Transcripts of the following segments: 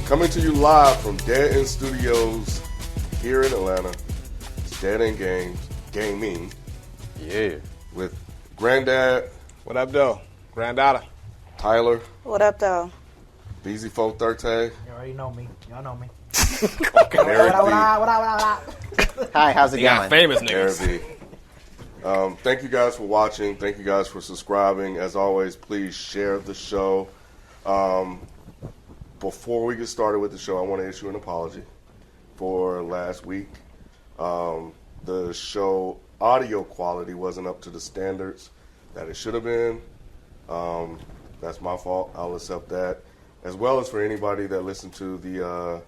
Coming to you live from Dead End Studios here in Atlanta. It's Dead End Gaming. Yeah. With Granddad. What up, though? Granddaughter. Tyler. What up, though? Beezy Folk 13. You already know me. Y'all know me. Okay, Eric B. What up? Hi, how's it going? Famous niggas. Eric B. Thank you guys for watching. Thank you guys for subscribing. As always, please share the show. Before we get started with the show, I want to issue an apology for last week. The show audio quality wasn't up to the standards that it should have been. That's my fault. I'll accept that. As well as for anybody that listened to the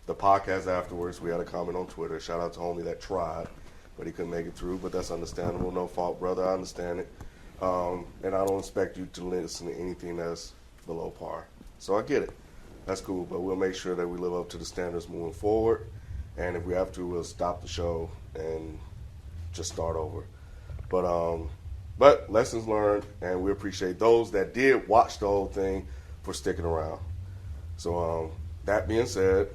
podcast afterwards. We had a comment on Twitter. Shout out to homie that tried, but he couldn't make it through. But that's understandable. No fault, brother. I understand it. And I don't expect you to listen to anything that's below par. So I get it. That's cool. But we'll make sure that we live up to the standards moving forward. And if we have to, we'll stop the show and just start over. But lessons learned, and we appreciate those that did watch the whole thing for sticking around. So that being said,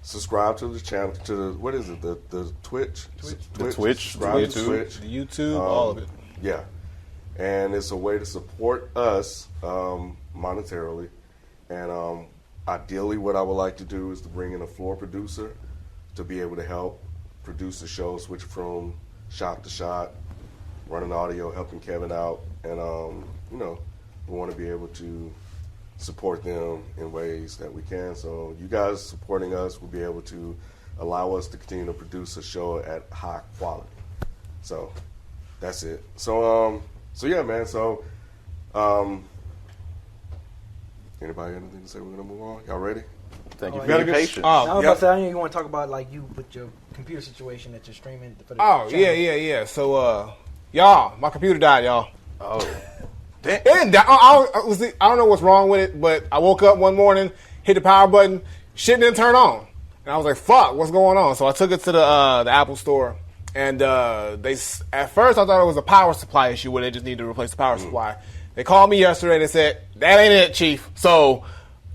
subscribe to the channel, to the, what is it, the Twitch? Subscribe to Twitch. The YouTube, all of it. Yeah. And it's a way to support us monetarily. And ideally what I would like to do is to bring in a floor producer to be able to help produce the show, switch from shot to shot, running audio, helping Kevin out. And, we want to be able to support them in ways that we can. So you guys supporting us will be able to allow us to continue to produce a show at high quality. So that's it. So yeah, man. So anybody got anything to say? We're gonna move on. Y'all ready? Thank you for your patience. I was about to say, I know you want to talk about like you with your computer situation that you're streaming for the channel. Yeah. So y'all, my computer died, y'all. Oh. It didn't die. I don't know what's wrong with it, but I woke up one morning, hit the power button, shit didn't turn on. And I was like, fuck, what's going on? So I took it to the Apple store, and at first I thought it was a power supply issue where they just need to replace the power supply. They called me yesterday, they said, that ain't it, Chief. So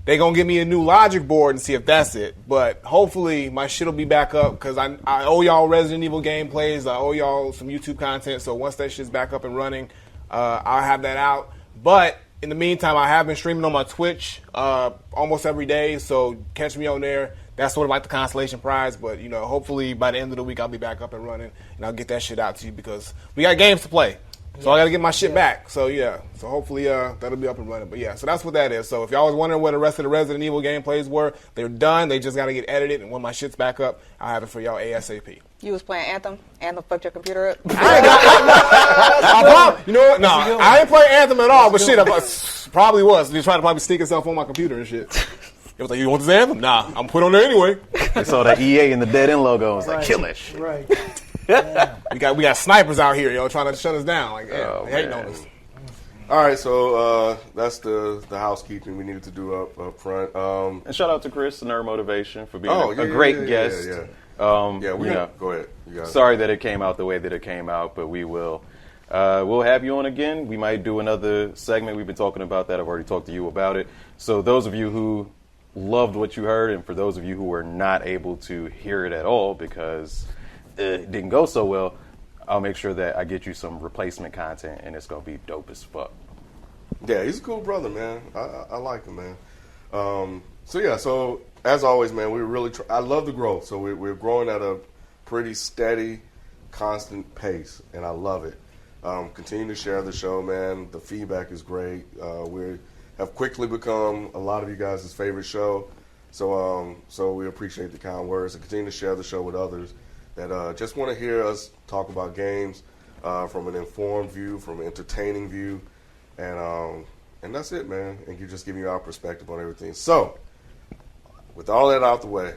they going to give me a new logic board and see if that's it. But hopefully my shit will be back up, because I owe y'all Resident Evil gameplays, I owe y'all some YouTube content, so once that shit's back up and running, I'll have that out. But in the meantime, I have been streaming on my Twitch almost every day, so catch me on there. That's sort of like the consolation prize, but hopefully by the end of the week I'll be back up and running, and I'll get that shit out to you, because we got games to play. So I got to get my shit back. So yeah, so hopefully that'll be up and running. But yeah, so that's what that is. So if y'all was wondering where the rest of the Resident Evil gameplays were, they're done. They just got to get edited, and when my shit's back up, I'll have it for y'all ASAP. You was playing Anthem? Anthem fucked your computer up? You know what? No, I ain't playing Anthem at all, but shit, I probably was. Just trying to probably sneak itself on my computer and shit. It was like, you want this Anthem? Nah, I'm put on there anyway. They saw that EA and the Dead End logo. I was like, kill that shit. Right. Yeah. We got snipers out here, trying to shut us down. Like, they hating on us. All right, so that's the housekeeping we needed to do up front. And shout out to Chris, Nerd Motivation, for being a great guest. Yeah. Go ahead. Sorry that it came out the way that it came out, but we will. We'll have you on again. We might do another segment. We've been talking about that. I've already talked to you about it. So those of you who loved what you heard, and for those of you who were not able to hear it at all because it didn't go so well, I'll make sure that I get you some replacement content, and it's going to be dope as fuck. Yeah, he's a cool brother, man. I like him, man. So as always, man, we really I love the growth. So we're growing at a pretty steady, constant pace, and I love it. Continue to share the show, man. The feedback is great. We have quickly become a lot of you guys' favorite show. So we appreciate the kind words, and continue to share the show with others that just want to hear us talk about games from an informed view, from an entertaining view, and that's it, man. And you're just giving you our perspective on everything. So, with all that out the way,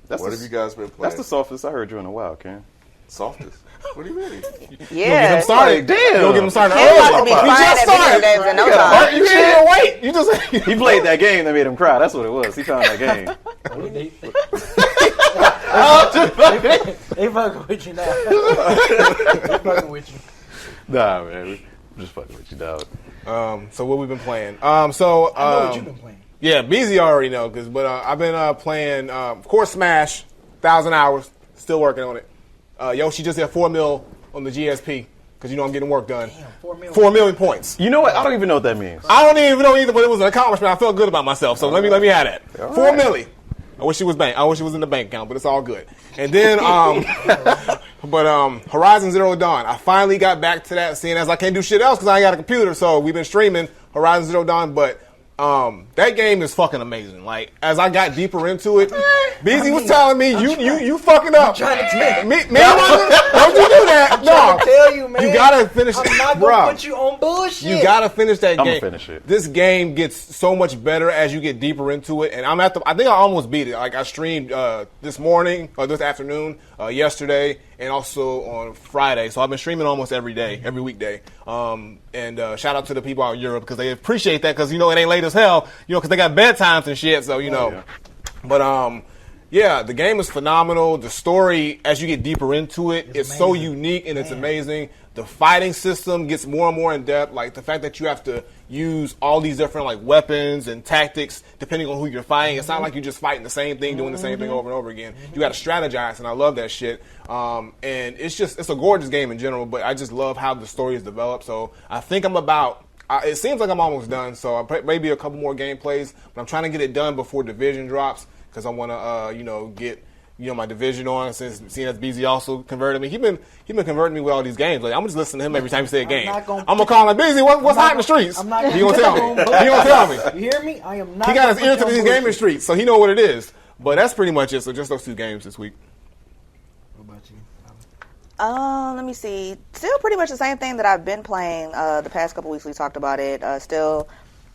what have you guys been playing? That's the softest I heard you in a while, Ken. Softest? What do you mean? Yeah. You get them started. Damn. You don't get them started Ken about to be early. crying You just at video games started. in no time. You didn't even wait. You just He played that game that made him cry. That's what it was. He found that game. They fucking with you now. They fucking with you. Nah, man. I'm just fucking with you, dog. So what we've been playing. I know what you've been playing. Yeah, BZ already know, but I've been playing, of course, Smash, 1,000 hours, still working on it. Yoshi just hit 4 mil on the GSP, because I'm getting work done. Damn, 4 million. 4 million points. You know what? I don't even know what that means. I don't even know either, but it was an accomplishment. I felt good about myself, so let me have that. All 4 right. milli. I wish it was in the bank account, but it's all good. And then, Horizon Zero Dawn. I finally got back to that, seeing as I can't do shit else because I ain't got a computer. So we've been streaming Horizon Zero Dawn, but that game is fucking amazing. Like, as I got deeper into it, BZ was telling me, you fucking up. Trying to tell you. Don't you do that. Trying to tell you, man. You gotta finish it. I'm not gonna put you on bullshit. You gotta finish that game. I'ma finish it. This game gets so much better as you get deeper into it, and I think I almost beat it. Like, I streamed this morning or this afternoon, yesterday, and also on Friday. So I've been streaming almost every day, every weekday. And shout out to the people out in Europe because they appreciate that because it ain't late as hell, because they got bedtimes and shit. So Yeah. But yeah, the game is phenomenal. The story, as you get deeper into it, it's so unique and it's amazing. The fighting system gets more and more in depth. Like, the fact that you have to use all these different, like, weapons and tactics depending on who you're fighting. It's not like you're just fighting the same thing, doing the same thing over and over again. You got to strategize, and I love that shit. And it's a gorgeous game in general, but I just love how the story is developed. So I think it seems like I'm almost done. So maybe a couple more gameplays, but I'm trying to get it done before Division drops because I want to, get my Division on, since seeing as BZ also converted me. He been converting me with all these games. Like, I'm just listening to him every time he say a game. I'm gonna call him, BZ, what's hot in the streets? I'm not He gonna tell me. He gonna tell me. You hear me? I am not. He got his ear to these gaming streets, so he know what it is. But that's pretty much it. So just those 2 games this week. What about you? Let me see. Still pretty much the same thing that I've been playing the past couple weeks. We talked about it. Still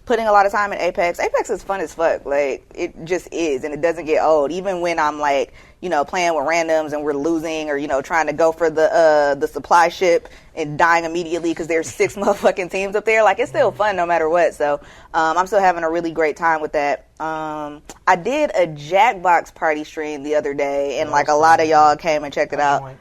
putting a lot of time in Apex. Apex is fun as fuck. Like, it just is, and it doesn't get old. Even when I'm like, playing with randoms and we're losing, or trying to go for the supply ship and dying immediately because there's 6 motherfucking teams up there. Like, it's still fun no matter what. So I'm still having a really great time with that. I did a Jackbox party stream the other day, and like a lot of y'all came and checked it out.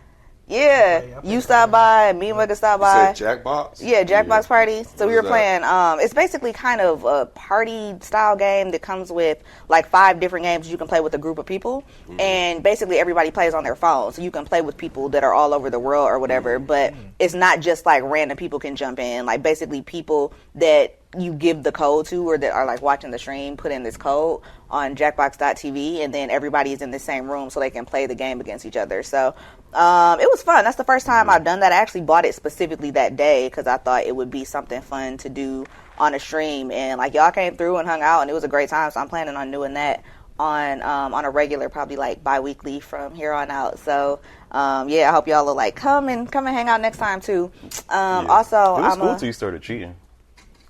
Yeah, you stopped by, me and Mugga stopped by. You said Jackbox? Yeah, Jackbox Party. So we were is that? playing, it's basically kind of a party style game that comes with like 5 different games you can play with a group of people. Mm-hmm. And basically everybody plays on their phone. So you can play with people that are all over the world or whatever. Mm-hmm. But it's not just like random people can jump in. Like, basically people that you give the code to or that are like watching the stream put in this code on jackbox.tv, and then everybody is in the same room so they can play the game against each other. So it was fun. That's the first time I've done that. I actually bought it specifically that day because I thought it would be something fun to do on a stream, and like, y'all came through and hung out, and it was a great time. So I'm planning on doing that on a regular, probably like bi-weekly from here on out. So I hope y'all will like come and hang out next time too. Also, it was cool till you started cheating.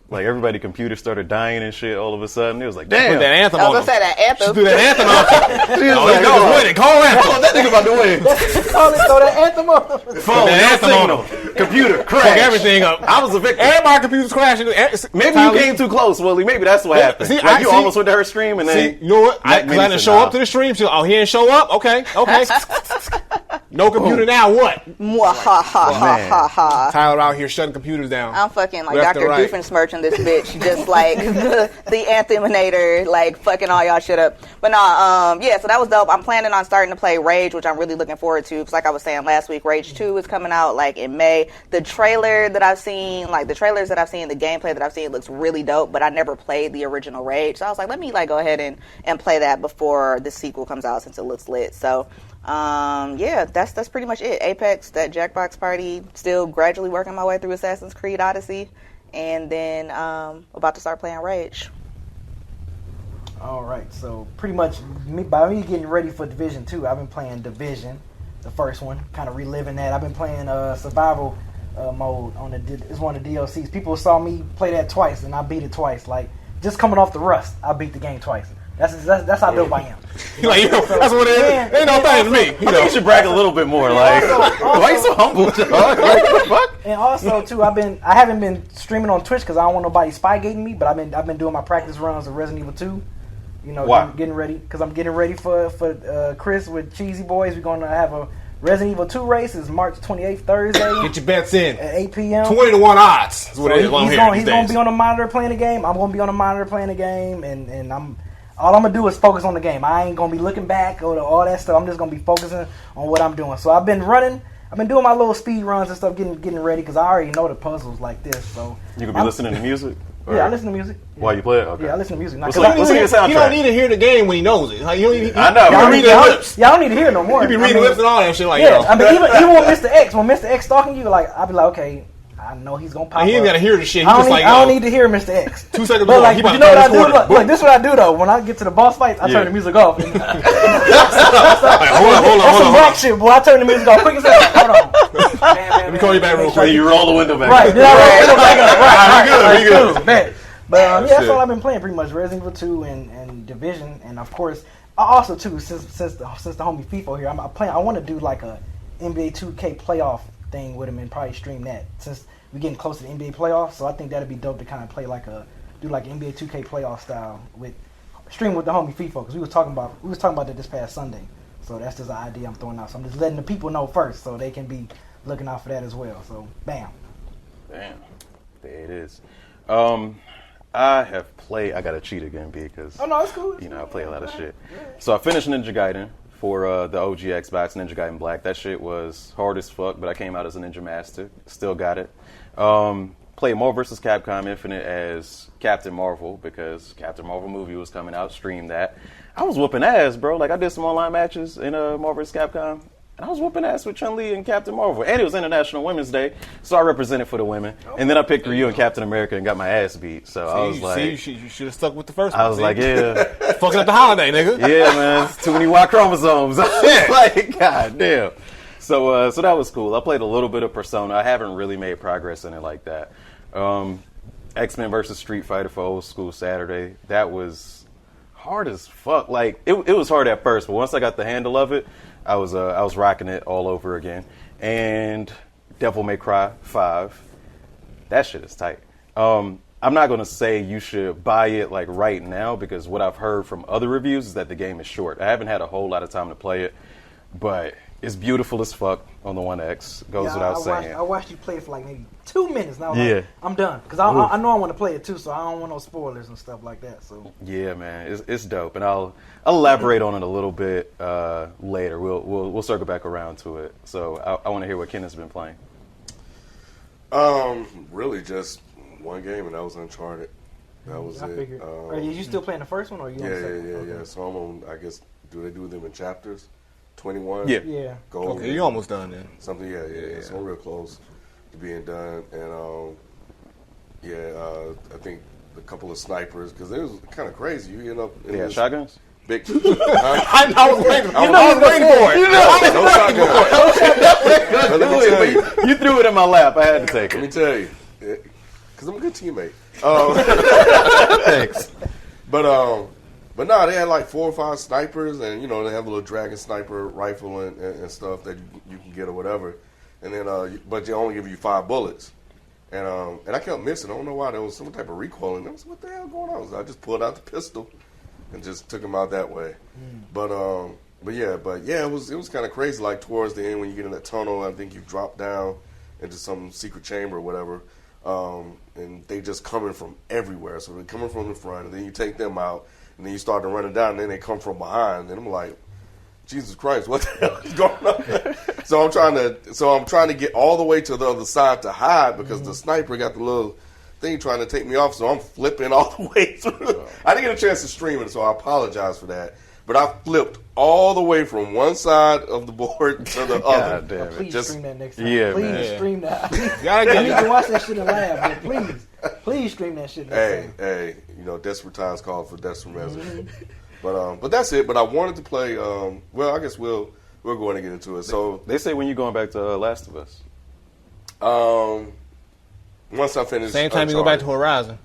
Like, everybody computers started dying and shit all of a sudden. It was like, damn. Put that Anthem I on was gonna him. say that Anthem. Just do that Anthem on him. She was Oh, like, that nigga's winning. Call Anthem. that nigga about to win. Call it, throw that Anthem on. Phone, that no Anthem on signal. Computer, Fuck crash. everything up. I was a victim. Everybody computers crashing. Maybe you came too close, Willie. Maybe that's what happened. See, Like, you almost went to her stream and See, then... you know what? I Maybe didn't said, show nah. up to the stream. She, he didn't show up? Okay. No computer now, what? Mwahahaha. Tyler out here shutting computers down. I'm fucking like Left and Dr. right. Doofenshmirtz this bitch, just like the Antheminator, like fucking all y'all shit up. But no, so that was dope. I'm planning on starting to play Rage, which I'm really looking forward to. Because like I was saying last week, Rage 2 is coming out like in May. The trailers that I've seen, the gameplay that I've seen looks really dope. But I never played the original Rage, so I was like, let me like go ahead and play that before the sequel comes out, since it looks lit. So. That's pretty much it. Apex, that Jackbox party, still gradually working my way through Assassin's Creed Odyssey, and then about to start playing Rage. All right, so pretty much by me getting ready for Division 2, I've been playing Division, the first one, kind of reliving that. I've been playing survival mode on it's one of the DLCs. People saw me play that twice, and I beat it twice. Like, just coming off the rust, I beat the game twice. That's how dope I am. That's what it is. Ain't no thing to me. I think you should brag a little bit more. Like, why you so humble, dog? Like, what the fuck? And also too, I haven't been streaming on Twitch because I don't want nobody spygating me. But I've been doing my practice runs of Resident Evil 2. You know, Wow. getting ready because I'm getting ready for Chris with Cheesy Boys. We're gonna have a Resident Evil 2 race is March 28th, Thursday. Get your bets in. At 8 p.m. 20 to 1 odds. That's what it is. He's going to be on the monitor playing the game. I'm going to be on the monitor playing the game, and all I'm going to do is focus on the game. I ain't going to be looking back or all that stuff. I'm just going to be focusing on what I'm doing. So I've been doing my little speed runs and stuff, getting ready, because I already know the puzzles like this. So you could be listening to music? Yeah, I listen to music. Yeah. While you play it? Okay. Yeah, I listen to music. What's your soundtrack? You don't need to hear the game when he knows it. Like, I know. Y'all read the lips. Y'all don't need to hear it no more. You be reading lips and all that shit. Like, yeah, I mean, even with Mr. X, when Mr. X stalking you, like, I'll be like, okay, I know he's gonna pop. He ain't up. gotta hear the shit. I don't need to hear Mr. X. 2 seconds But like, he you about know to what I turn do? this corner. Look, this is what I do though. When I get to the boss fights, I turn the music off. Hold on. That's some black shit, boy. I turn the music off quick as hell. Hold on. Let me call you back real quick. You roll the window back. Right. Then I roll the window back up. Right. We good. Cool, man. But yeah, that's Shit. all I've been playing pretty much. Resident Evil 2 and Division, and of course, also too since the homie FIFO here, I want to do like a NBA 2K playoff thing with him and probably stream that since we're getting close to the NBA playoffs. So I think that'd be dope to kind of play like NBA 2K playoff style with stream with the homie FIFO, because we was talking about that this past Sunday. So that's just an idea I'm throwing out. So I'm just letting the people know first so they can be looking out for that as well. So bam. Damn. There it is. I gotta cheat again because Oh no, it's cool. I play a lot of shit. So I finished Ninja Gaiden for the OG Xbox, Ninja Gaiden Black. That shit was hard as fuck, but I came out as a Ninja Master. Still got it. Played Marvel vs. Capcom Infinite as Captain Marvel because Captain Marvel movie was coming out. Streamed that. I was whooping ass, bro. Like I did some online matches in Marvel vs. Capcom. And I was whooping ass with Chun-Li and Captain Marvel. And it was International Women's Day, so I represented for the women. And then I picked Ryu and Captain America and got my ass beat. So I was like... you should have stuck with the first one. I was like, yeah. Fucking up the holiday, nigga. Yeah, man. It's too many Y chromosomes. I was like, god damn. So that was cool. I played a little bit of Persona. I haven't really made progress in it like that. X-Men versus Street Fighter for Old School Saturday. That was hard as fuck. Like, it was hard at first, but once I got the handle of it, I was rocking it all over again. And Devil May Cry 5, that shit is tight. I'm not going to say you should buy it like right now because what I've heard from other reviews is that the game is short. I haven't had a whole lot of time to play it, but it's beautiful as fuck on the One X. Goes without saying. I watched you play it for like maybe 2 minutes. Now Yeah. I'm done because I know I want to play it too, so I don't want no spoilers and stuff like that. So Yeah, man, it's dope, and I'll elaborate on it a little bit later. We'll circle back around to it. So I want to hear what Ken has been playing. Really just one game, and that was Uncharted. That was I it. figured. Are you still playing the first one, or are you? On the second? Yeah. So I'm on. I guess do they do them in chapters? 21. Yeah. Yeah. Gold. Okay, you almost done then. Something. Yeah. So I'm real close to being done, and I think a couple of snipers because it was kind of crazy. You end up in this Shotguns. big. I was waiting. I was waiting for it. No shotgun. You threw it in my lap. I had to take Let me it. tell you, because I'm a good teammate. Thanks. But no, they had like 4 or 5 snipers, and they have a little dragon sniper rifle and stuff that you can get or whatever. And then, but they only give you 5 bullets. And I kept missing. I don't know why. There was some type of recoil, and I was, what the hell going on? So I just pulled out the pistol and just took him out that way. But yeah, it was kind of crazy. Like towards the end, when you get in that tunnel, I think you drop down into some secret chamber or whatever. And they just coming from everywhere. So they're coming from the front, and then you take them out, and then you start to running down, and then they come from behind, and I'm like, Jesus Christ, what the hell is going on? So I'm trying to get all the way to the other side to hide because the sniper got the little thing trying to take me off. So I'm flipping all the way through. I didn't get a chance to stream it, so I apologize for that. But I flipped all the way from one side of the board to the other. Damn it. Please stream that next time. Yeah, please man. stream that. Gotta I get need to watch that shit and laugh, but please stream that shit next time. Hey, desperate times call for desperate measures. But that's it. But I wanted to play. Well, I guess we're going to get into it. So They say when you going back to Last of Us. once I finish, Same time you go back to Horizon.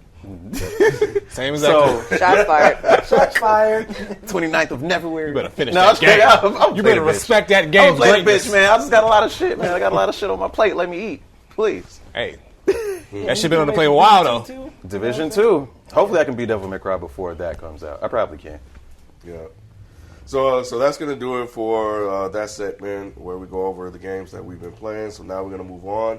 Same exact. So Shots fired. Shots fired. 29th of February. You better finish No, that game. I'm You better bitch. respect that I'm game's playing greatness. bitch, man. I just got a lot of shit, man. I got a lot of shit on my plate. Let me eat, please. Hey, that shit been on the play a while though. Division 2. Hopefully I can beat Devil May Cry before that comes out. I probably can. Yeah. So that's going to do it for that segment where we go over the games that we've been playing. So now we're going to move on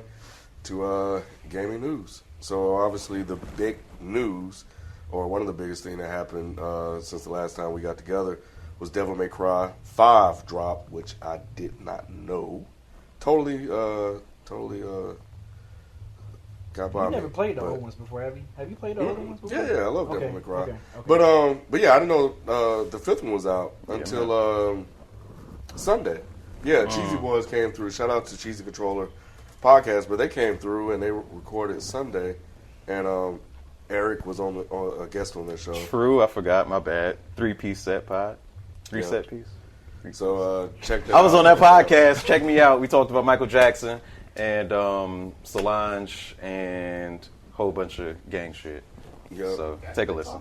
to gaming news. So obviously the big news, or one of the biggest things that happened since the last time we got together, was Devil May Cry 5 drop, which I did not know. Totally got by You me. never played the old ones before, have you? Have you played the older ones before? Yeah, I love Devil May Cry. Okay. But yeah, I didn't know the fifth one was out until Sunday. Yeah, Cheesy Boys came through. Shout out to Cheesy Controller Podcast, but they came through and they recorded Sunday, and Eric was on a guest on their show. True, I forgot. My bad. 3-piece set pod. Set piece. So check that out. I was on that podcast. Check me out. We talked about Michael Jackson and Solange and a whole bunch of gang shit. Yep. So take a listen.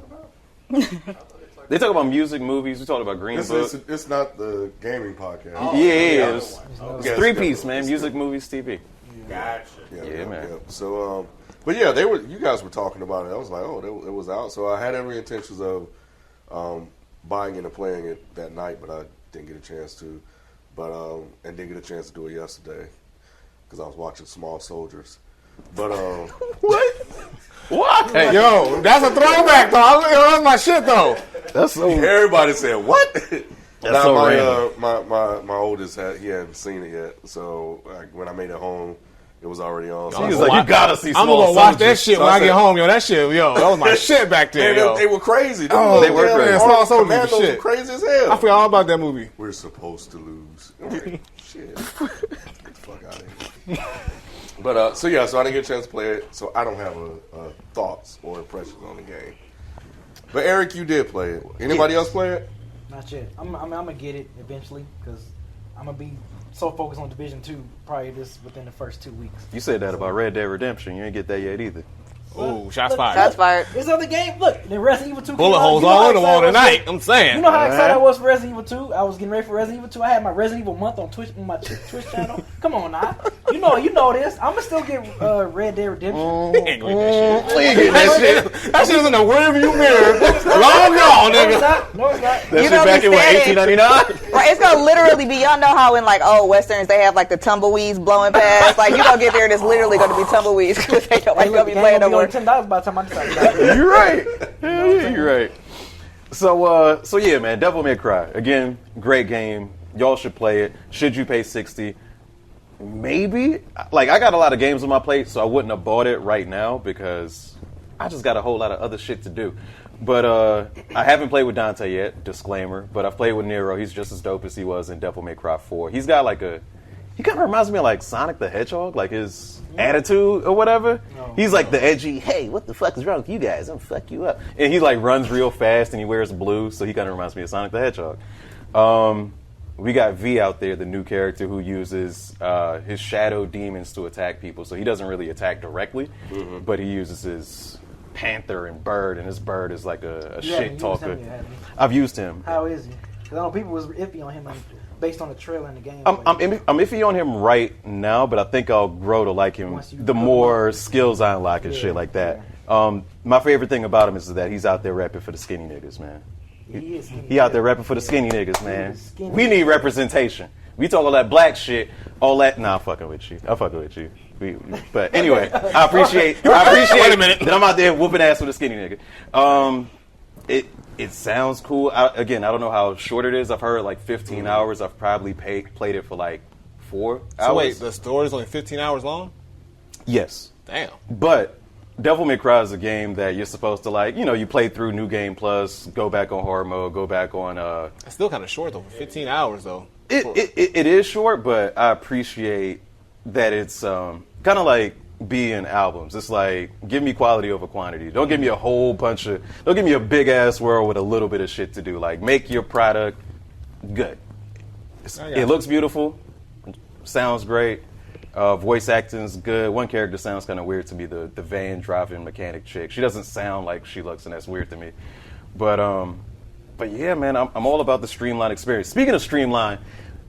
They talk about music, movies. We talked about Green Book. It's not the gaming podcast. Yeah, it's Yes, 3-piece, definitely. man. Music, movies, TV. Gotcha. Yeah, man. So, but yeah, you guys were talking about it. I was like, oh, it was out. So I had every intentions of buying it and playing it that night, but I didn't get a chance to. And didn't get a chance to do it yesterday because I was watching Small Soldiers. But What? Hey, Yo, that's a throwback, though. That's my shit, though. that's so. everybody said what? That's so random. My oldest he hadn't seen it yet. So when I made it home, it was already on. So He was like, you gotta see. I'm Small gonna watch that Soldiers. shit when So I I get said- home, yo. That shit, yo, that was my shit back there, Man, yo. they were crazy. Oh, they were crazy. Small Soldiers Commandos and were shit. crazy as hell. I forgot all about that movie. We're supposed to lose. I'm like, shit. Get the fuck out of here. But so I didn't get a chance to play it, so I don't have a thoughts or impressions on the game. But Eric, you did play it. Anybody else play it? Not yet. I'm gonna get it eventually because I'm gonna be so focused on Division 2 probably within the first 2 weeks. You said that about Red Dead Redemption. You ain't get that yet either. Oh, shots Look, fired. Shots fired. This other game, look, the Resident Evil 2 came Bullet out. holes You know all how in the excited wall I was tonight. for- I'm saying. You know how excited I was for Resident Evil 2? I was getting ready for Resident Evil 2. I had my Resident Evil month on Twitch, on my Twitch channel. Come on now. You know this. I'm gonna still get Red Dead Redemption. Ain't gonna get that shit. That shit is in the rearview mirror. Long gone, No, it's nigga. not. No, it's not. That You shit know back the in what, standard. 1899? Right, it's gonna literally be. Y'all know how in like old westerns they have like the tumbleweeds blowing past. Like you gonna get there and it's literally gonna be tumbleweeds because they don't Hey, like look, gonna the be game playing no gonna be more. $10 by the time I decide. You're right. Yeah, you're right. So yeah, man, Devil May Cry. Again, great game. Y'all should play it. Should you pay $60? Maybe. Like, I got a lot of games on my plate, so I wouldn't have bought it right now because I just got a whole lot of other shit to do. But I haven't played with Dante yet, disclaimer. But I've played with Nero. He's just as dope as he was in Devil May Cry 4. He's got like he kind of reminds me of like Sonic the Hedgehog, like his attitude or whatever. He's like the edgy, hey, what the fuck is wrong with you guys? I'm gonna fuck you up. And he like runs real fast and he wears blue, so he kind of reminds me of Sonic the Hedgehog. We got V out there, the new character who uses his shadow demons to attack people. So he doesn't really attack directly, but he uses his panther and bird, and his bird is like a You haven't shit used talker. him yet, have you? I've used him. How is he? Because I know people was iffy on him like, based on the trailer and the game. I'm iffy on him right now, but I think I'll grow to like him Once you the cook more him. skills I unlock and shit like that. My favorite thing about him is that he's out there rapping for the skinny niggas, man. He is. He out there rapping for the skinny niggas, man. is skinny. We need representation. We talk all that black shit, all that. Nah, I'm fucking with you. I'm fucking with you. But anyway, I appreciate Wait a minute. that I'm out there whooping ass with a skinny nigga. It sounds cool. I don't know how short it is. I've heard like 15 hours. I've probably played it for like 4 hours. So wait, the story's only 15 hours long? Yes. Damn. But Devil May Cry is a game that you're supposed to like, you play through New Game Plus, go back on hard mode, go back on It's still kind of short, though. 15 hours, though. It is short, but I appreciate that it's kind of like being albums. It's like, give me quality over quantity. Don't give me don't give me a big ass world with a little bit of shit to do. Like, make your product good. It looks beautiful, sounds great. Voice acting's good. One character sounds kind of weird to me, the van driving mechanic chick. She doesn't sound like she looks, and that's weird to me. But yeah, man, I'm all about the streamlined experience. Speaking of streamlined,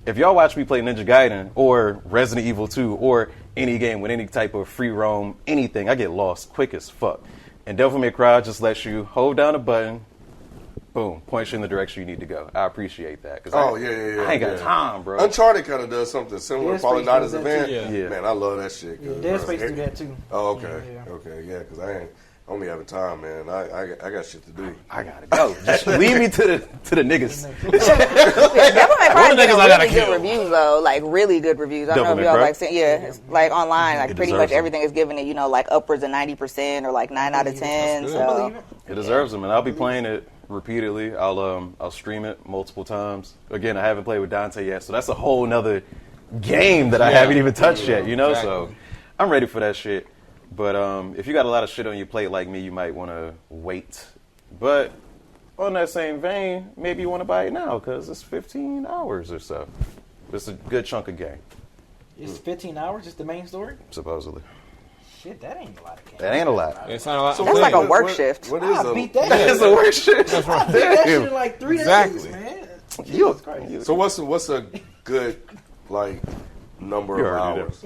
if y'all watch me play Ninja Gaiden or Resident Evil 2 or any game with any type of free roam, anything, I get lost quick as fuck. And Devil May Cry just lets you hold down a button, boom, points you in the direction you need to go. I appreciate that. Cause Oh, I ain't got yeah. time, bro. Uncharted kind of does something similar, Dead probably Space not does as that advanced. too. Yeah. Man, I love that shit. Yeah, Dead Space do that too. Oh, okay. Yeah. Okay, yeah, because I ain't only having time, man. I got shit to do. I gotta go. Just lead me to the niggas. Devil May Cry One of the getting niggas I gotta really good kill. reviews though, like really good reviews. I don't know Devil if May y'all Cry? like seen, it's like online, like It pretty deserves much everything is giving it, like upwards of 90% or like 9 out of 10. good. I So believe it. It deserves them, and I'll be playing it repeatedly. I'll stream it multiple times. Again, I haven't played with Dante yet, so that's a whole nother game that I haven't even touched yet. So Exactly. I'm ready for that shit. But if you got a lot of shit on your plate like me, you might want to wait. But on that same vein, maybe you want to buy it now because it's 15 hours or so. It's a good chunk of game, It's 15 hours, just the main story? supposedly. Shit, that ain't a lot of games. That ain't a lot. It's not a lot. So That's what- like a what- work what- shift. What is I a beat that It's shit. the worst shit. I beat that shit in like 3 Exactly. days, man. You- Jesus Christ. So what's a good like number You of already hours?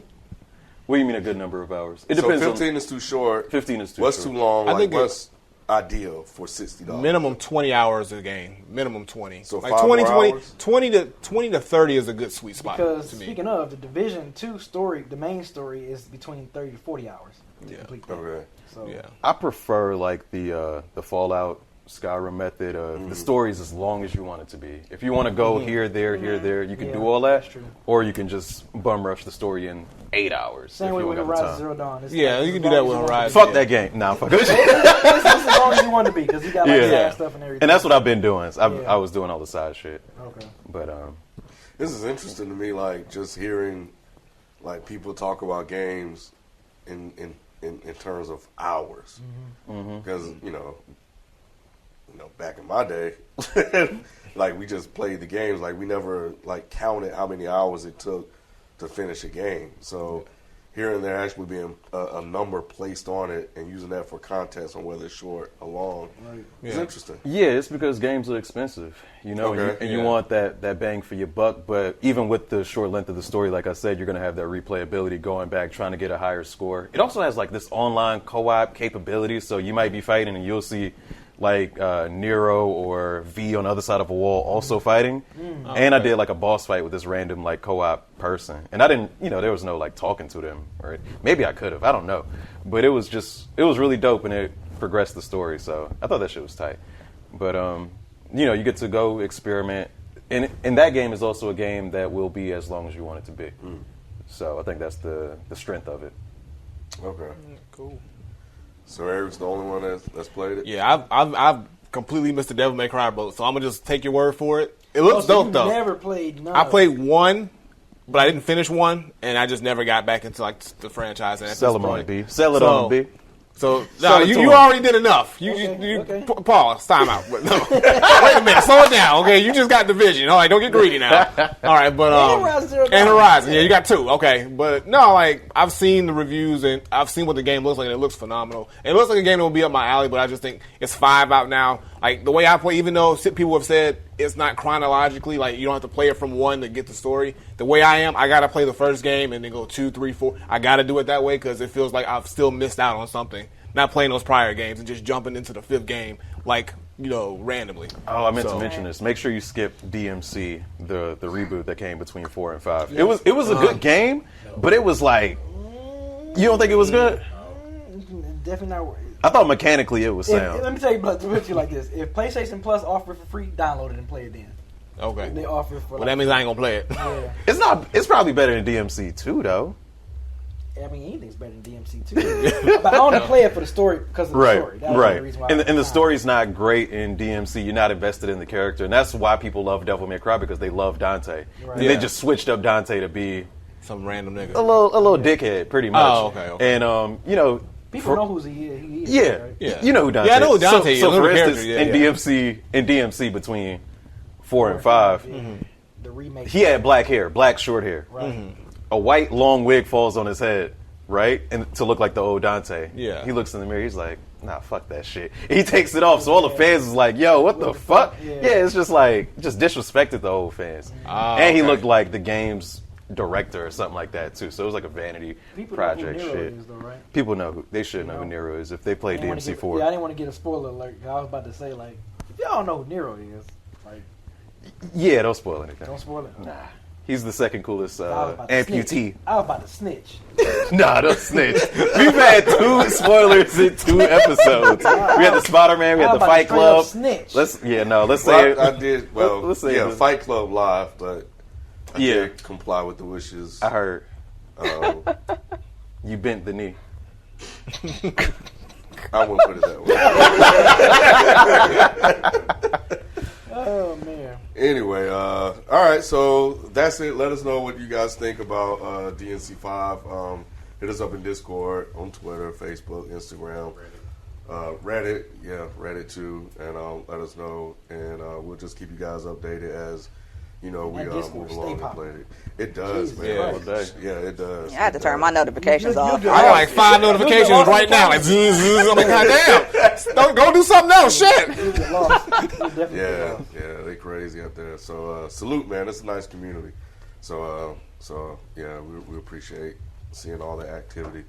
What do you mean a good number of hours? It So depends. 15 is too short. 15 is too What's short. too long? I Like, think what's ideal for $60? Minimum 20 hours a game. Minimum 20. So like 5 20, more 20, hours? 20 to 30 is a good sweet spot Because to me. speaking of, the Division 2 story, the main story is between 30 to 40 hours to Yeah. complete that. Okay. So, Yeah. I prefer like the Fallout Skyrim method of the stories as long as you want it to be. If you want to go here, there, you can Yeah, do all that, that's true. or you can just bum rush the story in 8 hours. same if way you with don't got the Horizon time. Zero Dawn. It's Yeah, like, you as can do long that as with you want Horizon. Fuck Yeah. that game. Nah, fuck it. It's as long as you want to be, because you got like Yeah. side stuff and everything. And that's what I've been doing. Yeah. I was doing all the side shit, Okay. but This is interesting to me, like just hearing like people talk about games in terms of hours, because you know, back in my day, like we just played the games, like we never like counted how many hours it took to finish a game. So hearing there actually being a number placed on it and using that for context on whether it's short or long is Yeah. interesting. yeah, it's because games are expensive, and Okay. you want that bang for your buck. But even with the short length of the story, like I said, you're going to have that replayability going back, trying to get a higher score. It also has like this online co-op capability, so you might be fighting and you'll see like Nero or V on the other side of a wall also fighting. And I did like a boss fight with this random like co-op person, and I didn't, there was no like talking to them, right? Maybe I could have, I don't know, but it was really dope, and it progressed the story. So I thought that shit was tight. But you get to go experiment, and that game is also a game that will be as long as you want it to be. So I think that's the strength of it. Okay. Cool. So Eric's the only one that's played it? Yeah, I've completely missed the Devil May Cry boat, so I'm gonna just take your word for it. It looks So dope you though. never played none I of played one, but I didn't finish one, and I just never got back into like the franchise. And at Sell this them on point- B. Sell it So- on B. So Sell no, it to you 'em. already did enough. Okay. Pause. Time out. But no. Wait a minute. Slow it down. Okay, you just got Division. All right, don't get greedy now. All right, but And Horizon Zero Dawn. and Horizon. Yeah, you got two. Okay, but no, like I've seen the reviews and I've seen what the game looks like, and it looks phenomenal. And it looks like a game that will be up my alley. But I just think it's 5 out now. Like the way I play, even though people have said it's not chronologically, like you don't have to play it from 1 to get the story. The way I am, I gotta play the first game and then go 2, 3, 4. I gotta do it that way because it feels like I've still missed out on something. Not playing those prior games and just jumping into the 5th game like randomly. Oh, I meant So- to mention this. Make sure you skip DMC, the reboot that came between 4 and 5. It was a good game, but it was like, you don't think it was good? Definitely not. I thought mechanically it was Let sound. me tell you, but put you like this: if PlayStation Plus offer it for free, download it and play it then. Okay. They offer it for. Well, that means I ain't gonna play it. Yeah. It's probably better than DMC 2 though. I mean, anything's better than DMC too. But I only play it for the story because of the story. That was the Right. reason why And the story's not great in DMC. You're not invested in the character, and that's why people love Devil May Cry, because they love Dante. Right. And Yeah. they just switched up Dante to be Some random nigga. a little dickhead, pretty much. Oh, okay. And people know who he is. Yeah, right? Yeah. you know who Dante. Yeah, I know who Dante is. So I know for the instance, character, yeah, in DMC between 4 and 5, Yeah. The remake. he had black hair, black short hair. Right. A white long wig falls on his head, right, and to look like the old Dante. Yeah. He looks in the mirror. He's like, nah, fuck that shit. He takes it off, so all the fans is like, yo, what the fuck? Yeah. Yeah, it's just like disrespected the old fans. Oh, And he okay. looked like the game's director or something like that too. So it was like a vanity People project know who Nero shit. is, though, right? People know they should know who Nero is if they play I didn't wanna DMC get- 4. Yeah, I didn't want to get a spoiler alert. I was about to say, like, if Y'all know who Nero is. Like, Yeah, don't spoil anything. don't spoil it. Nah. He's the second coolest I was about to amputee. snitch. I was about to snitch. Nah, don't snitch. We've had 2 spoilers in 2 episodes. We had the Spider-Man, we had the Fight Club. Snitch. Let's say Well, I did. Well, let's say this. Fight Club live, but I Yeah. can't comply with the wishes. I heard Um, you bent the knee. I wouldn't put it that way. Oh man. Anyway, all right, so that's it. Let us know what you guys think about DNC5. Hit us up in Discord, on Twitter, Facebook, Instagram, Reddit. Yeah, Reddit too. And let us know, and we'll just keep you guys updated as we That Discord move stay along and popping. play it. It does, Jesus man. Christ. Yeah, it does. I had to It turn does. my notifications You off. do. I got like 5 notifications right now. Like, zzz, zzz. I'm like, goddamn. Don't go do something else. Shit. You get lost. You definitely get Yeah, lost. yeah, they crazy out there. So salute, man. It's a nice community. So yeah, we appreciate seeing all the activity.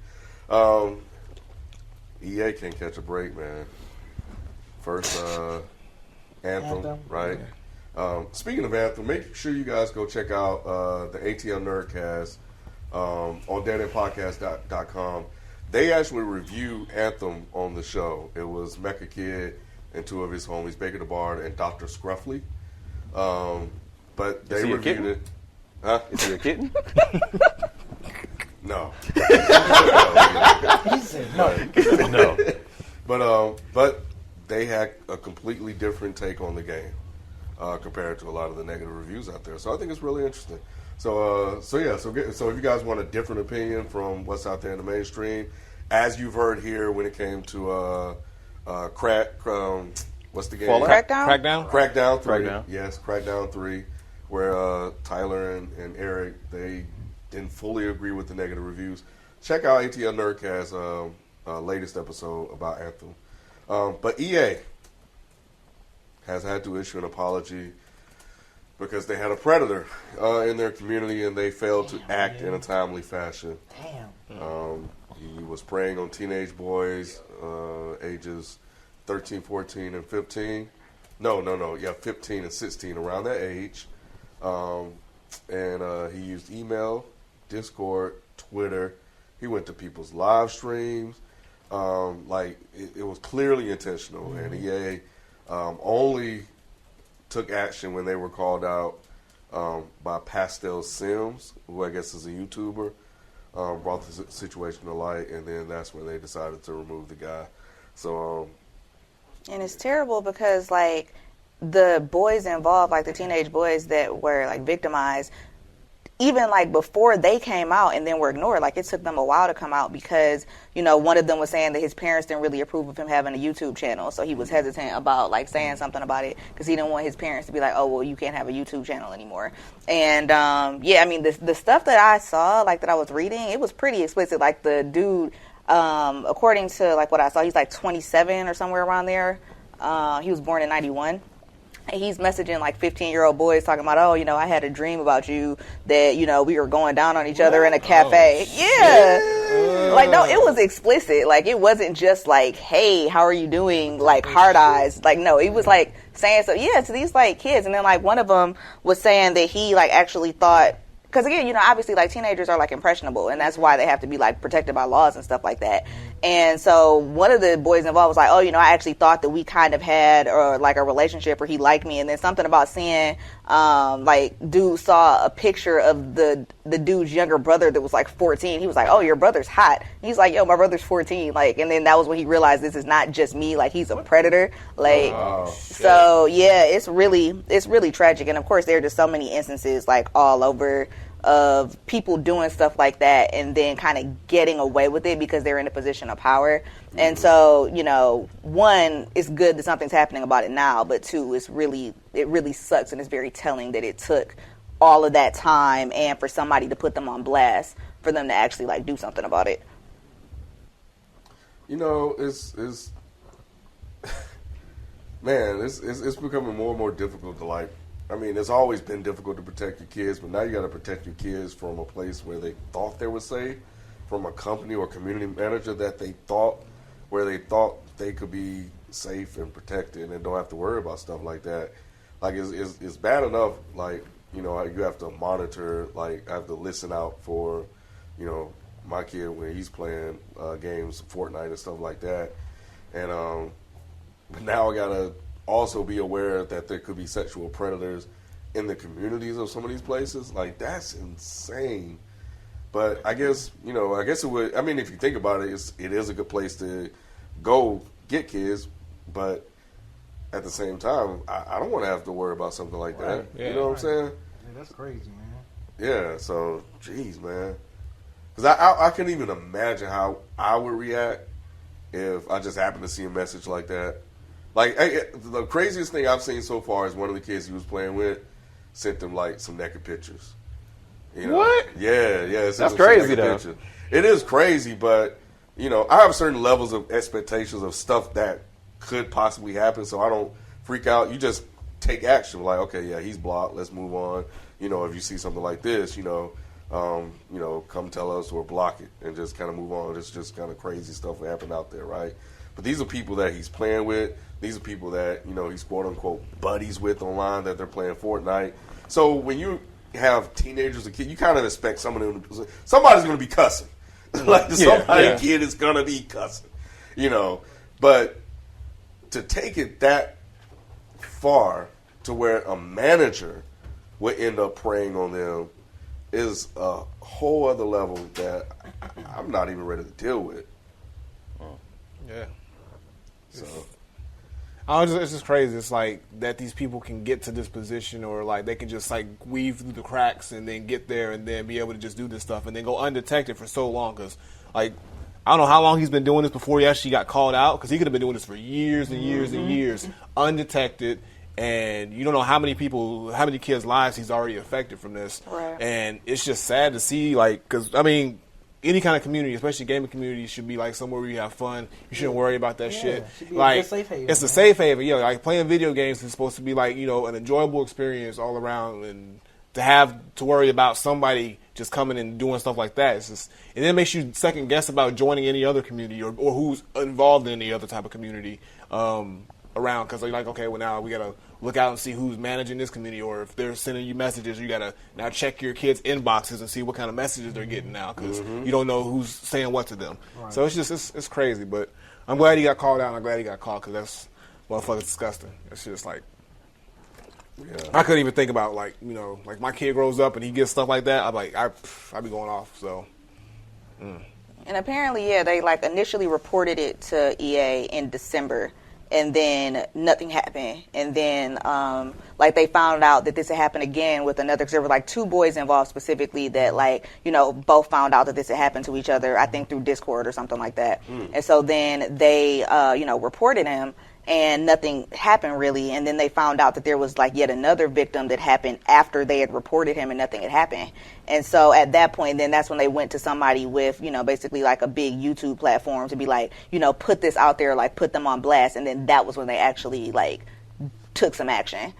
EA can't catch a break, man. First Anthem, right? Speaking of Anthem, make sure you guys go check out the ATL Nerdcast on deadendpodcast.com. They actually review Anthem on the show. It was Mecha Kid and 2 of his homies, Baker the Bard and Dr. Scruffly. But they Is he a reviewed kitten? it. Huh? Is he a kitten? No. He said no. No. But they had a completely different take on the game compared to a lot of the negative reviews out there. So I think it's really interesting. So if you guys want a different opinion from what's out there in the mainstream, as you've heard here when it came to what's the game? Fallout? Crackdown? Crackdown 3. Crackdown. Yes, Crackdown 3, where Tyler and Eric, they didn't fully agree with the negative reviews. Check out ATL Nerdcast's latest episode about Anthem. But EA has had to issue an apology because they had a predator in their community and they failed to act in a timely fashion. Damn. He was preying on teenage boys ages 13, 14, and 15. No. Yeah, 15 and 16, around that age. And he used email, Discord, Twitter. He went to people's live streams. It was clearly intentional. Mm-hmm. And EA only took action when they were called out by Pastel Sims, who I guess is a YouTuber, brought the situation to light, and then that's when they decided to remove the guy. So, And it's terrible because, like, the boys involved, like the teenage boys that were, like, victimized, even, like, before they came out and then were ignored, like, it took them a while to come out because, one of them was saying that his parents didn't really approve of him having a YouTube channel, so he was hesitant about, like, saying something about it because he didn't want his parents to be like, oh, well, you can't have a YouTube channel anymore. And, the stuff that I saw, like, that I was reading, it was pretty explicit. Like, the dude, according to, like, what I saw, he's, like, 27 or somewhere around there. He was born in 91. And he's messaging like 15-year-old boys talking about, I had a dream about you that, we were going down on each other in a cafe. Like, no, it was explicit. Like, it wasn't just like, hey, how are you doing? Like, hard eyes. Like, no, it was like saying so, to these like kids. And then like one of them was saying that he like actually thought, because again, obviously like teenagers are like impressionable, and that's why they have to be like protected by laws and stuff like that. And so one of the boys involved was like, I actually thought that we kind of had like a relationship or he liked me. And then something about seeing, dude saw a picture of the dude's younger brother that was like 14. He was like, oh, your brother's hot. He's like, yo, my brother's 14. Like, and then that was when he realized this is not just me. Like, he's a predator. Like, so yeah, it's really tragic. And of course, there are just so many instances like all over of people doing stuff like that and then kind of getting away with it because they're in a position of power. And so, one, it's good that something's happening about it now, but two, it really sucks and it's very telling that it took all of that time and for somebody to put them on blast for them to actually like do something about it. It's man, it's becoming more and more difficult to like. I mean, it's always been difficult to protect your kids, but now you got to protect your kids from a place where they thought they were safe, from a company or community manager that they thought they could be safe and protected and don't have to worry about stuff like that. Like it's bad enough. Like you have to monitor. Like I have to listen out for, my kid when he's playing games, Fortnite and stuff like that. And but now I gotta also be aware that there could be sexual predators in the communities of some of these places. Like that's insane. But I guess it would. I mean, if you think about it, it is a good place to go get kids. But at the same time, I don't want to have to worry about something like that. Right. Yeah, you know what I'm saying? Yeah, that's crazy, man. Yeah. So, geez, man. Because I couldn't even imagine how I would react if I just happened to see a message like that. Like the craziest thing I've seen so far is one of the kids he was playing with sent them like some naked pictures. What? Yeah. That's crazy, though. Pictures. It is crazy, but I have certain levels of expectations of stuff that could possibly happen, so I don't freak out. You just take action. Like, okay, yeah, he's blocked. Let's move on. If you see something like this, come tell us or block it and just kind of move on. It's just kind of crazy stuff that happened out there, right? But these are people that he's playing with. These are people that, he's quote-unquote buddies with online that they're playing Fortnite. So when you have teenagers or kids, you kind of expect somebody's going to be cussing. Like kid is going to be cussing, But to take it that far to where a manager would end up preying on them is a whole other level that I'm not even ready to deal with. Yeah. So It's just crazy. It's like that these people can get to this position, or like they can just like weave through the cracks and then get there and then be able to just do this stuff and then go undetected for so long. Because like I don't know how long he's been doing this before he actually got called out, because he could have been doing this for years and years and years undetected. And you don't know how many kids' lives he's already affected from this. Right. And it's just sad to see, like, because, I mean, any kind of community, especially gaming community, should be, like, somewhere where you have fun. You shouldn't worry about that shit. It should be like, a good safe haven, it's a man. safe haven. Yeah, like, playing video games is supposed to be, like, an enjoyable experience all around. And to have to worry about somebody just coming and doing stuff like that, it's just, and then it makes you second guess about joining any other community or who's involved in any other type of community around. Because, like, okay, well, now we got to look out and see who's managing this community, or if they're sending you messages, you got to now check your kids' inboxes and see what kind of messages they're getting now, because you don't know who's saying what to them. Right. So it's just, it's crazy. But I'm glad he got called out, and I'm glad he got caught, because that's motherfucking disgusting. It's just like, I couldn't even think about, like, like my kid grows up and he gets stuff like that. I'm like, I'd be going off, so. And apparently, they like initially reported it to EA in December, and then nothing happened. And then, like, they found out that this had happened again with another, because there were, like, 2 boys involved specifically that, like, both found out that this had happened to each other, I think through Discord or something like that. And so then they, reported him, and nothing happened really. And then they found out that there was, like, yet another victim that happened after they had reported him and nothing had happened. And so at that point, then that's when they went to somebody with, basically like a big YouTube platform to be like, put this out there, like put them on blast. And then that was when they actually like took some action.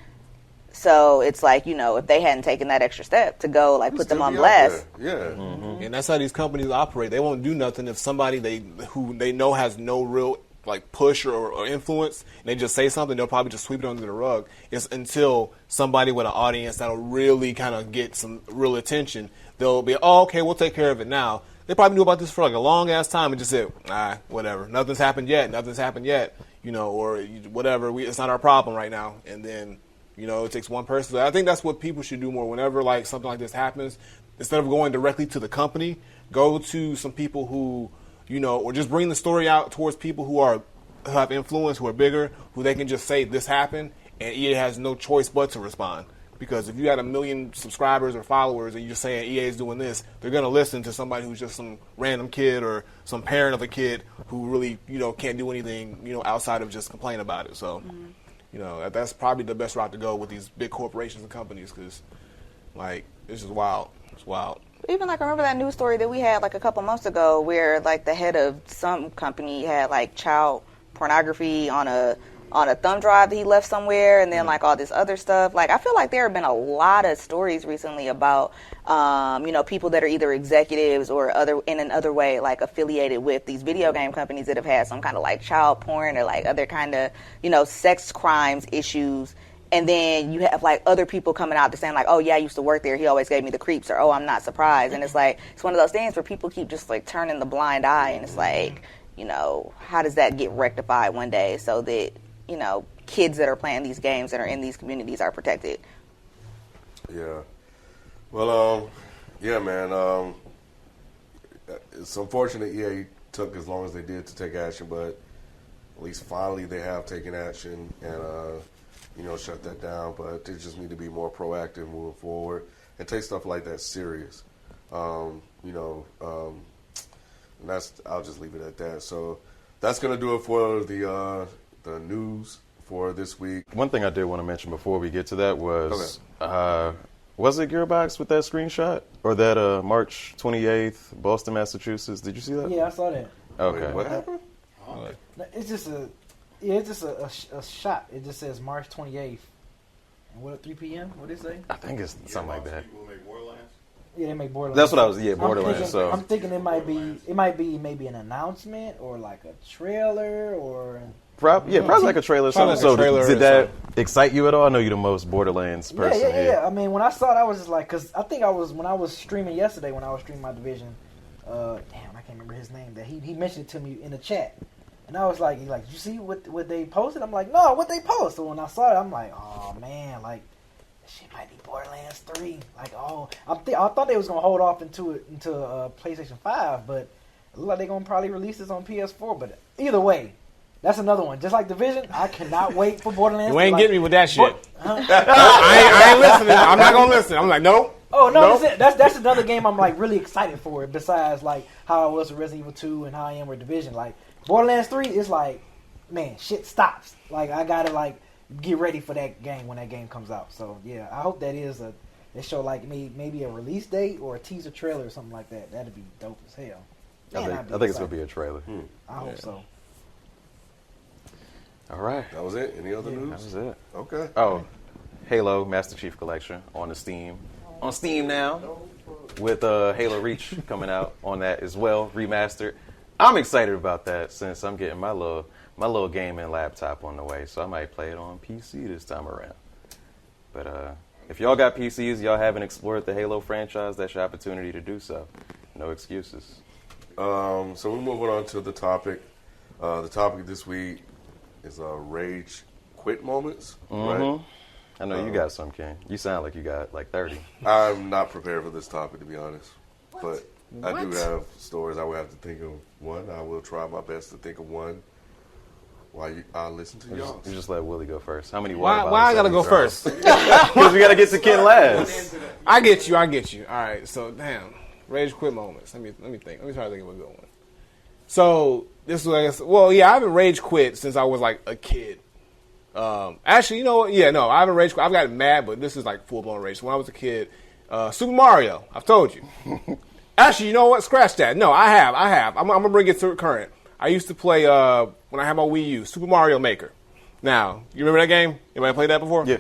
So it's like, if they hadn't taken that extra step to go like put them on blast. Yeah. And that's how these companies operate. They won't do nothing if somebody who they know has no real like push or influence, and they just say something, they'll probably just sweep it under the rug. It's until somebody with an audience that'll really kind of get some real attention, they'll be, okay, we'll take care of it now. They probably knew about this for like a long ass time and just said, whatever, nothing's happened yet, or whatever, it's not our problem right now. And then, it takes one person. I think that's what people should do more. Whenever like something like this happens, instead of going directly to the company, go to some people who, or just bring the story out towards people who have influence, who are bigger, who they can just say this happened, and EA has no choice but to respond. Because if you had 1 million subscribers or followers and you're saying EA is doing this, they're going to listen to somebody who's just some random kid or some parent of a kid who really, can't do anything, outside of just complain about it. So, that's probably the best route to go with these big corporations and companies, because, like, it's just wild. It's wild. Even like I remember that news story that we had like a couple months ago where like the head of some company had like child pornography on on a thumb drive that he left somewhere, and then like all this other stuff. Like I feel like there have been a lot of stories recently about people that are either executives or in another way like affiliated with these video game companies that have had some kind of like child porn or like other kind of sex crimes issues. And then you have like other people coming out to saying like, oh yeah, I used to work there. He always gave me the creeps, or oh, I'm not surprised. And it's like, it's one of those things where people keep just like turning the blind eye, and it's like, how does that get rectified one day so that, kids that are playing these games that are in these communities are protected? Yeah. Well, yeah, man. It's unfortunate EA took as long as they did to take action, but at least finally they have taken action and, shut that down. But they just need to be more proactive moving forward and take stuff like that serious. And I'll just leave it at that. So that's going to do it for the news for this week. One thing I did want to mention before we get to that was, was it Gearbox with that screenshot? Or that March 28th, Boston, Massachusetts? Did you see that? Yeah, I saw that. Okay. Wait, what happened? It's just a shot. It just says March 28th. And what, at 3 p.m.? What did it say? I think it's something like that. Yeah, they make Borderlands. That's what I was. Yeah, Borderlands. I'm thinking it might be maybe an announcement or like a trailer or. Probably like a trailer. Probably So like a trailer did or that excite you at all? I know you're the most Borderlands person. Yeah. I mean, when I saw it, I was just like, because I think when I was streaming yesterday, when I was streaming my Division, I can't remember his name. That he mentioned it to me in the chat, and I was like, you see what they posted? I'm like, no, what they post? So when I saw it, I'm like, oh man, like. Shit might be Borderlands 3. Like, I thought they was gonna hold off into PlayStation 5, but it looks like they're gonna probably release this on PS4. But either way, that's another one. Just like Division, I cannot wait for Borderlands. You ain't getting me with that shit. I ain't listening. I'm not gonna listen. I'm like, nope. Oh no, nope. That's another game I'm like really excited for. Besides like how I was with Resident Evil 2 and how I am with Division, like Borderlands 3 is like, man, shit stops. Like I gotta like. Get ready for that game when that game comes out. So yeah, I hope that is they show like maybe a release date or a teaser trailer or something like that. That'd be dope as hell. I think it's gonna be a trailer. I hope so. All right, That was it. Any other news? that was it. Okay. Oh, Halo Master Chief Collection on Steam now with Halo Reach coming out on that as well, remastered. I'm excited about that since I'm getting my little gaming laptop on the way, so I might play it on PC this time around. But if y'all got PCs, y'all haven't explored the Halo franchise, that's your opportunity to do so. No excuses. So we're moving on to the topic. The topic this week is rage quit moments. Right? I know you got some, Ken. You sound like you got like 30. I'm not prepared for this topic, to be honest. But I do have stories. I will have to think of one. I will try my best to think of one. I'll listen to y'all. You just let Willie go first. How many Why I gotta go first? Because we gotta get to Ken last. I get you. All right. So damn, rage quit moments. Let me think. Let me try to think of a good one. So this was, I haven't rage quit since I was like a kid. Actually, you know what? Yeah, no, I haven't rage quit. I've gotten mad, but this is like full blown rage. So when I was a kid, Super Mario. I've told you. Actually, you know what? Scratch that. No, I have. I'm gonna bring it to current. I used to play when I had my Wii U, Super Mario Maker. Now, you remember that game? Anybody played that before? Yeah.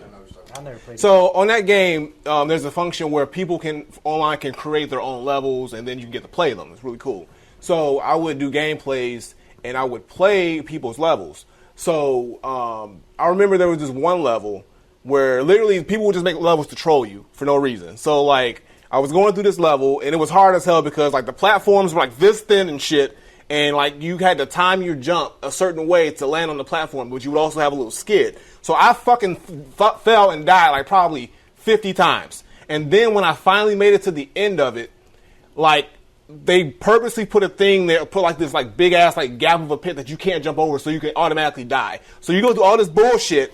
I never played. So on that game, there's a function where people can create their own levels, and then you can get to play them. It's really cool. So I would do gameplays, and I would play people's levels. So I remember there was this one level where literally people would just make levels to troll you for no reason. So like I was going through this level, and it was hard as hell because like the platforms were like this thin and shit. And, like, you had to time your jump a certain way to land on the platform, but you would also have a little skid. So I fucking fell and died, like, probably 50 times. And then when I finally made it to the end of it, like, they purposely put a thing there, put, like, this, like, big-ass, like, gap of a pit that you can't jump over so you can automatically die. So you go through all this bullshit,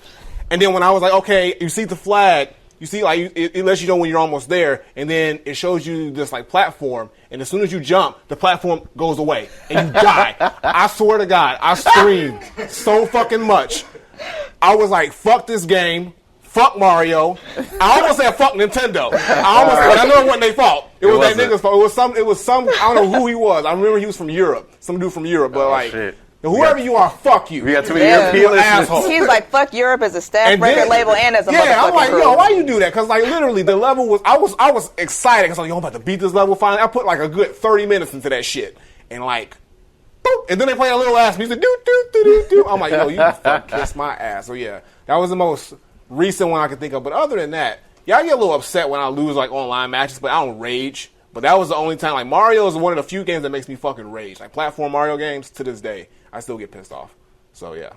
and then when I was like, okay, you see the flag, you see, like, it lets you know when you're almost there, and then it shows you this, like, platform, and as soon as you jump, the platform goes away, and you die. I swear to God, I screamed so fucking much. I was like, fuck this game, fuck Mario. I almost said fuck Nintendo. I know it wasn't their fault. It was that nigga's fault. It was some, I don't know who he was. I remember he was from Europe, some dude from Europe, but, like, shit. Whoever you are, fuck you. We got too many Yeah. European You asshole. listeners. He's like, fuck Europe as a staff And record then- label and as a yeah, motherfucking I'm like, crew. yo, why you do that? Because like literally, the level was I was excited because I'm about to beat this level finally. I put like a good 30 minutes into that shit, and like, boop, and then they play a little ass music, do do do do do. I'm like, yo, you can fuck kiss my ass. So yeah, that was the most recent one I could think of. But other than that, yeah, I get a little upset when I lose like online matches, but I don't rage. But that was the only time. Like Mario is one of the few games that makes me fucking rage. Like platform Mario games, to this day, I still get pissed off. So yeah,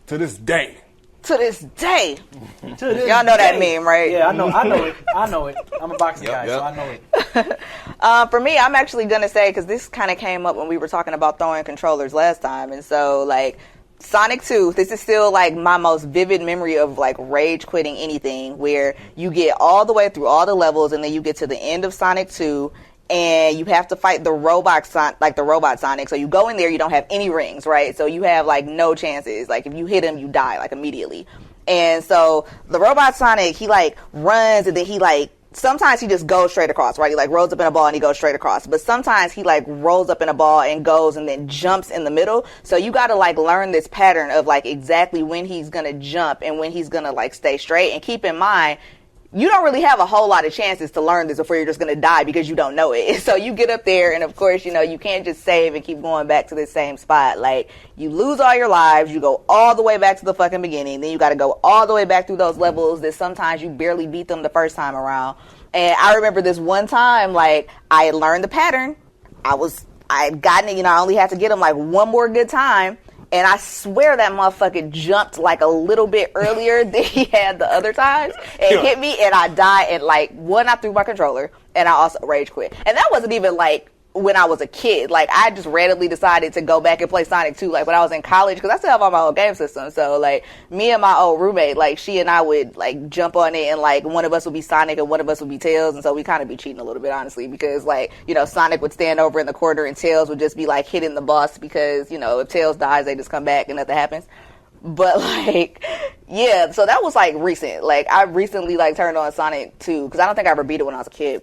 to this day. To this day. To this Y'all know that day. meme, right? Yeah, I know it. I'm a boxing guy, yep. so I know it. For me, I'm actually going to say, because this kind of came up when we were talking about throwing controllers last time. And so, like, Sonic 2, this is still, like, my most vivid memory of, like, rage quitting anything, where you get all the way through all the levels, and then you get to the end of Sonic 2, and you have to fight the robot Sonic. So you go in there, you don't have any rings, right? So you have, like, no chances. Like, if you hit him, you die, like, immediately. And so the robot Sonic, he, like, runs, and then he, like, sometimes he just goes straight across, right? He, like, rolls up in a ball and he goes straight across. But sometimes he, like, rolls up in a ball and goes and then jumps in the middle. So you got to, like, learn this pattern of, like, exactly when he's going to jump and when he's going to, like, stay straight. And keep in mind, you don't really have a whole lot of chances to learn this before you're just going to die because you don't know it. So you get up there, and of course, you know, you can't just save and keep going back to the same spot. Like, you lose all your lives, you go all the way back to the fucking beginning, then you got to go all the way back through those levels that sometimes you barely beat them the first time around. And I remember this one time, like, I had learned the pattern. I had gotten it, you know, I only had to get him like one more good time. And I swear that motherfucker jumped like a little bit earlier than he had the other times and hit me, and I died. And like, one, I threw my controller, and I also rage quit. And that wasn't even like when I was a kid. Like, I just randomly decided to go back and play Sonic 2, like when I was in college, because I still have all my old game system. So like, me and my old roommate, like, she and I would like jump on it, and like one of us would be Sonic and one of us would be Tails. And so we kind of be cheating a little bit, honestly, because like, you know, Sonic would stand over in the corner and Tails would just be like hitting the boss, because, you know, if Tails dies, they just come back and nothing happens. But like, yeah, so that was like recent. Like, I recently like turned on Sonic 2 because I don't think I ever beat it when I was a kid.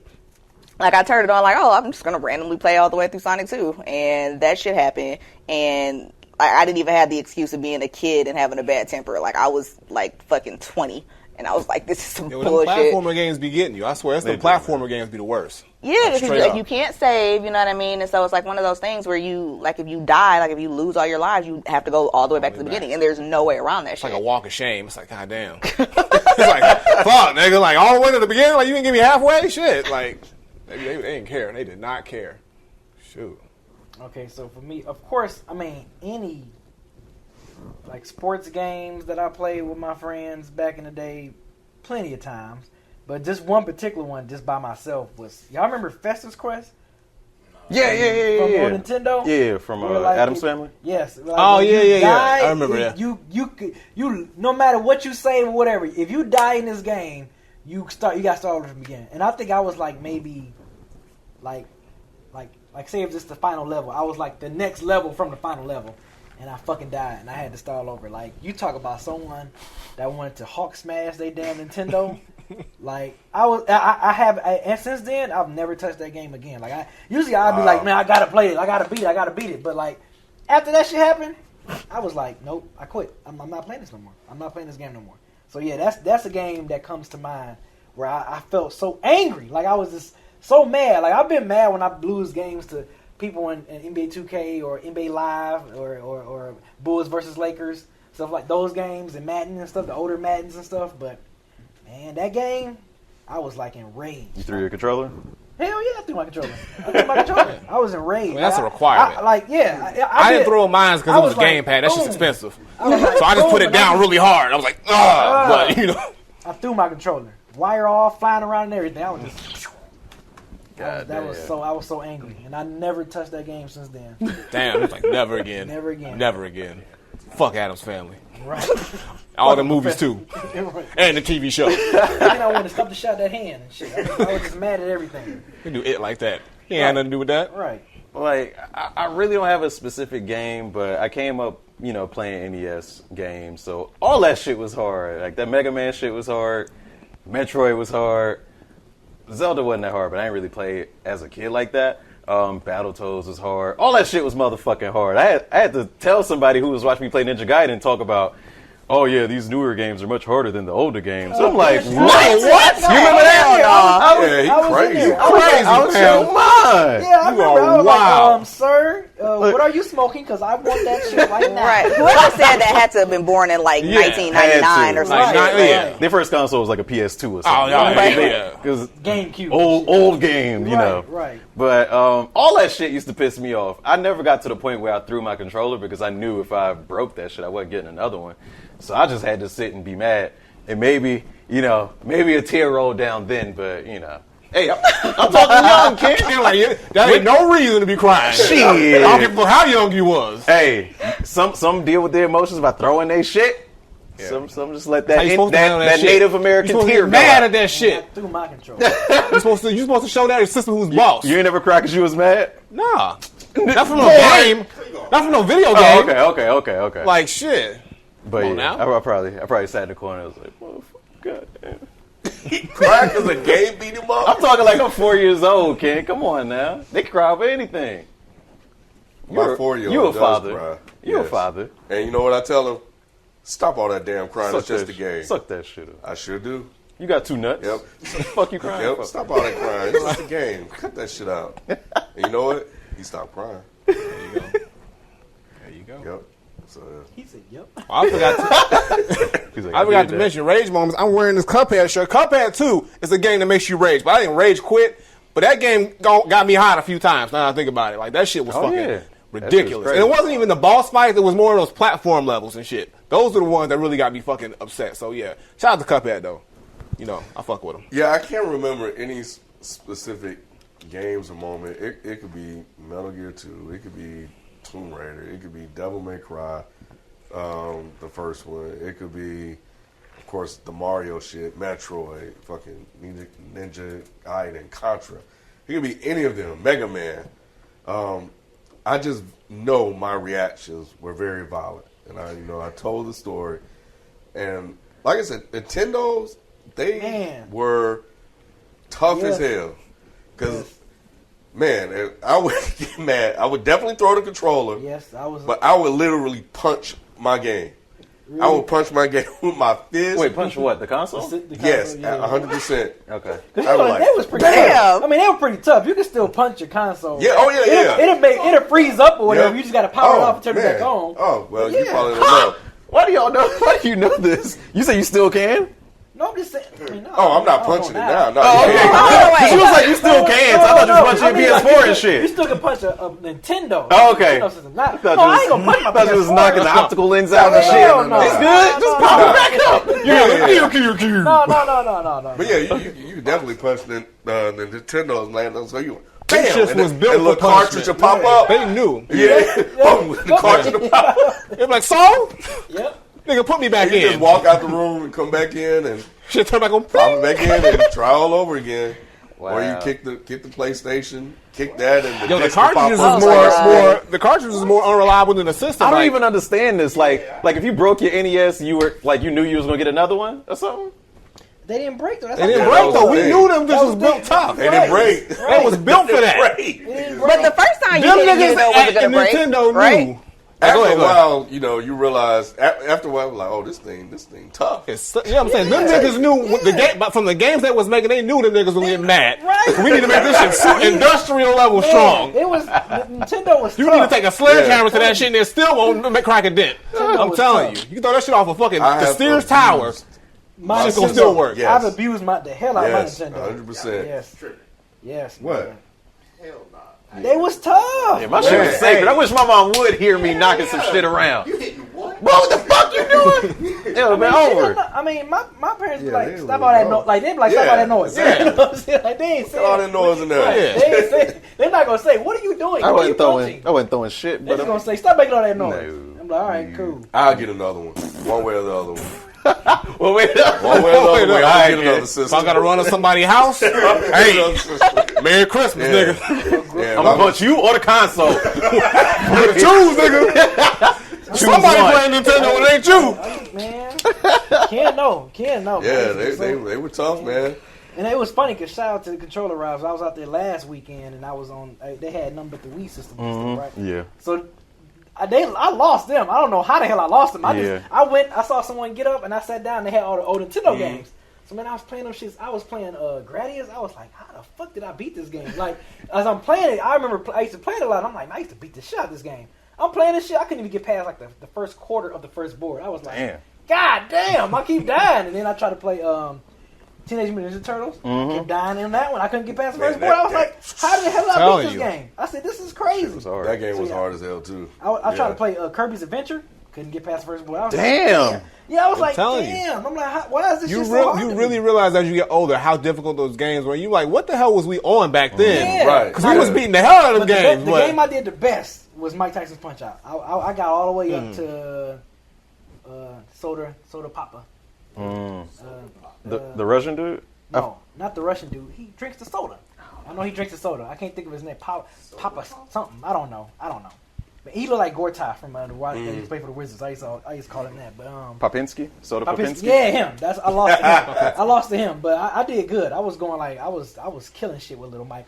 Like, I turned it on like, oh, I'm just going to randomly play all the way through Sonic 2. And that shit happened. And I didn't even have the excuse of being a kid and having a bad temper. Like, I was like fucking 20. And I was like, this is some bullshit. Platformer games be getting you. I swear, the platformer games be the worst. Yeah, Like, because you can't save, you know what I mean? And so it's like one of those things where you, like, if you die, like, if you lose all your lives, you have to go all the way back to the beginning. And there's no way around that shit. It's like a walk of shame. It's like, goddamn. It's like, fuck, nigga. Like, all the way to the beginning, like, you didn't give me halfway? Shit. Like, they didn't care. They did not care. Shoot. Okay, so for me, of course, I mean, any like sports games that I played with my friends back in the day, plenty of times. But just one particular one, just by myself, was, y'all remember Festus Quest? Yeah. From Nintendo? Yeah, from Addams Family? Yes. Like, Oh, when yeah, you yeah. I remember that. You no matter what you save or whatever, if you die in this game, you got to start over from the beginning. And I think I was like maybe like say if it's the final level, I was like the next level from the final level, and I fucking died, and I had to start all over. Like, you talk about someone that wanted to Hawk smash they damn Nintendo. Like, and since then I've never touched that game again. Like, I'd be like, man, I gotta play it, I gotta beat it. But like, after that shit happened, I was like, nope, I quit. I'm not playing this no more. I'm not playing this game no more. So yeah, that's a game that comes to mind where I felt so angry. Like, I was just so mad. Like, I've been mad when I lose games to people in NBA 2K or NBA Live or Bulls versus Lakers, stuff like those games, and Madden and stuff, the older Maddens and stuff. But man, that game, I was like enraged. You threw your controller? Hell yeah, I threw my controller. I was enraged. I mean, that's a requirement. I didn't throw mine because it was a like, gamepad. That shit's boom. expensive. Like, So I just put it down really hard. I was like, but you know. I threw my controller. Wire off, flying around and everything. I was just... God I was so angry, and I never touched that game since then. Damn, it's like never again. Never again. Never again. Fuck Addams Family. Right. All the movies too. Right. And the TV show. Then I wanted to stop the shot that hand and shit. I was just mad at everything. We do it like that. He ain't had nothing to do with that. Right. Like, I really don't have a specific game, but I came up, you know, playing NES games, so all that shit was hard. Like, that Mega Man shit was hard. Metroid was hard. Zelda wasn't that hard, but I didn't really play it as a kid like that. Battletoads was hard. All that shit was motherfucking hard. I had to tell somebody who was watching me play Ninja Gaiden and talk about, oh yeah, these newer games are much harder than the older games. I'm like, what? You remember that? He crazy. I was so mine. Yeah, I remember. I was wow. like, sir, what are you smoking? Because I want that shit right now. Right. Whoever said that had to have been born in like 1999 or something. Right. Their first console was like a PS2 or something. Oh, yeah. Because GameCube. old game, you know. Right. But all that shit used to piss me off. I never got to the point where I threw my controller because I knew if I broke that shit, I wasn't getting another one. So I just had to sit and be mad. And maybe a tear rolled down then, but, Hey, I'm talking young, kid. That ain't no reason to be crying. Shit. I don't give a fuck how young you was. Hey, some deal with their emotions by throwing their shit. Yeah. Some just let that Native American tear go. Mad at that shit. I threw my control. You supposed to show that your sister who's boss. You ain't never cried because you was mad? Nah. Not from no game. Not from no video game. Okay. Like shit. But Come on now. I probably sat in the corner and was like, motherfucker, goddamn. Cry because a game beat him up? I'm talking like I'm 4 years old, Ken. Come on now. They can cry over anything. My 4-year-old You a does father. cry. You a Yes. father. And you know what I tell him? Stop all that damn crying. It's just a that game. Suck that shit up. I sure do. You got 2 nuts. Yep. What the fuck you crying Yep. for? Stop all that crying. It's just a game. Cut that shit out. And you know what? He stopped crying. There you go. Yep. So He said, yep. I forgot to mention rage moments. I'm wearing this Cuphead shirt. Cuphead 2 is a game that makes you rage, but I didn't rage quit. But that game got me hot a few times. Now that I think about it, like that shit was fucking ridiculous. And it wasn't even the boss fights. It was more of those platform levels and shit. Those are the ones that really got me fucking upset. So yeah, shout out to Cuphead though. I fuck with him. yeah, I can't remember any specific games or moment. It could be Metal Gear 2. It could be Tomb Raider. It could be Devil May Cry, the first one. It could be, of course, the Mario shit, Metroid, fucking Ninja Gaiden, Contra. It could be any of them, Mega Man. I just know my reactions were very violent. And I told the story. And like I said, Nintendo's, they were tough as hell. Because, man, I would get mad. I would definitely throw the controller. Yes, I was. But I would literally punch my game. Really? I would punch my game with my fist. Wait, punch what? The console? Yes, 100%. Okay. They was pretty tough. I mean, they were pretty tough. You can still punch your console. Yeah, It'll freeze up or whatever. You just got to power it off and turn it back on. Oh, well, you probably don't know. Why do y'all know? Why do you know this? You say you still can? No, I'm just saying. I'm not punching it now. No, she was like, you still can. So I thought you was punching your PS4 and shit. You still can punch a Nintendo. Oh, okay. I ain't gonna punch my I thought you was knocking the optical lens out and shit. No. It's good. Just pop it back up. No. But yeah, you definitely punched the Nintendo's, man. So you. That shit was built for little cartridge will pop up. They knew. Yeah. The cartridge will pop up. It was like, so? Yep. Nigga, put me back you in. Just walk out the room and come back in and shit turn back on. Pop it back in and try all over again. Wow. Or you kick the PlayStation, kick that, and the cartridges was more unreliable than the system. I don't even understand this. Like if you broke your NES, you knew you was gonna get another one or something. They didn't break though. They didn't break though. We knew them. This was built tough. They didn't break. It was built for that. But the first time you didn't know it was gonna break, Nintendo right? knew. After a while, you realize. After a while, like, oh, this thing tough. I'm saying them niggas knew the game, but from the games they was making, they knew them niggas would get mad. Right. We need to make this shit industrial level strong. It was Nintendo was. You need to take a sledgehammer to that shit, and it still won't crack a dent. I'm telling you, you can throw that shit off a fucking the Sears Tower. My shit's gonna still work. I've abused the hell out of my Nintendo. 100%. Yes. What? Man. They was tough. Yeah, my shit was sacred. I wish my mom would hear me knocking some shit around. You hitting what? What the fuck you doing? It would have been over. I mean, my parents be like, stop all that noise. Like, they be like, stop all that noise. Yeah. You know what I'm saying? Like, they ain't saying all that noise in there. They ain't saying, they're not going to say, what are you doing? I wasn't throwing shit. They're But just going to say, stop making all that noise. No. I'm like, all right, cool. I'll get another one. One way or the other one. well, wait. One way or the other way. I'll get another system. If I gotta run to somebody's house, hey, Merry Christmas, nigga. Yeah, I'm gonna punch you or the console. Choose, nigga. Somebody playing Nintendo, it ain't you. Man, can't know. Yeah, they were tough, man. And it was funny because shout out to the controller rides. I was out there last weekend and I was on. They had nothing but the Wii system, right? Yeah. So I lost them. I don't know how the hell I lost them. I went. I saw someone get up and I sat down. And they had all the old Nintendo games. So man, I was playing them shits. I was playing Gradius. I was like, how the fuck did I beat this game? Like as I'm playing it, I remember I used to play it a lot. I'm like, man, I used to beat the shit out of this game. I'm playing this shit. I couldn't even get past like the first quarter of the first board. I was like, damn. God damn, I keep dying. And then I tried to play Teenage Mutant Ninja Turtles. I kept dying in that one. I couldn't get past the first board. I was like, how the hell did I beat this game? I said, this is crazy. That game was hard as hell too. I tried to play Kirby's Adventure. Couldn't get past the first board. I was Damn. Like, yeah, I was like, telling damn. I'm like, why is this shit so hard? You really realize as you get older how difficult those games were. You like, what the hell was we on back then? Yeah. Right. Because we was beating the hell out of them games. The game I did the best was Mike Tyson's Punch Out. I got all the way up to Soda Papa. The Russian dude? No, not the Russian dude. He drinks the soda. I know he drinks the soda. I can't think of his name. Papa something. I don't know. But he looked like Gortai from the Wild. He used to play for the Wizards. I used to call him that. But Popinski? Soda Popinski? Yeah, him. I lost to him. I lost to him, but I did good. I was going like I was killing shit with Little Mac,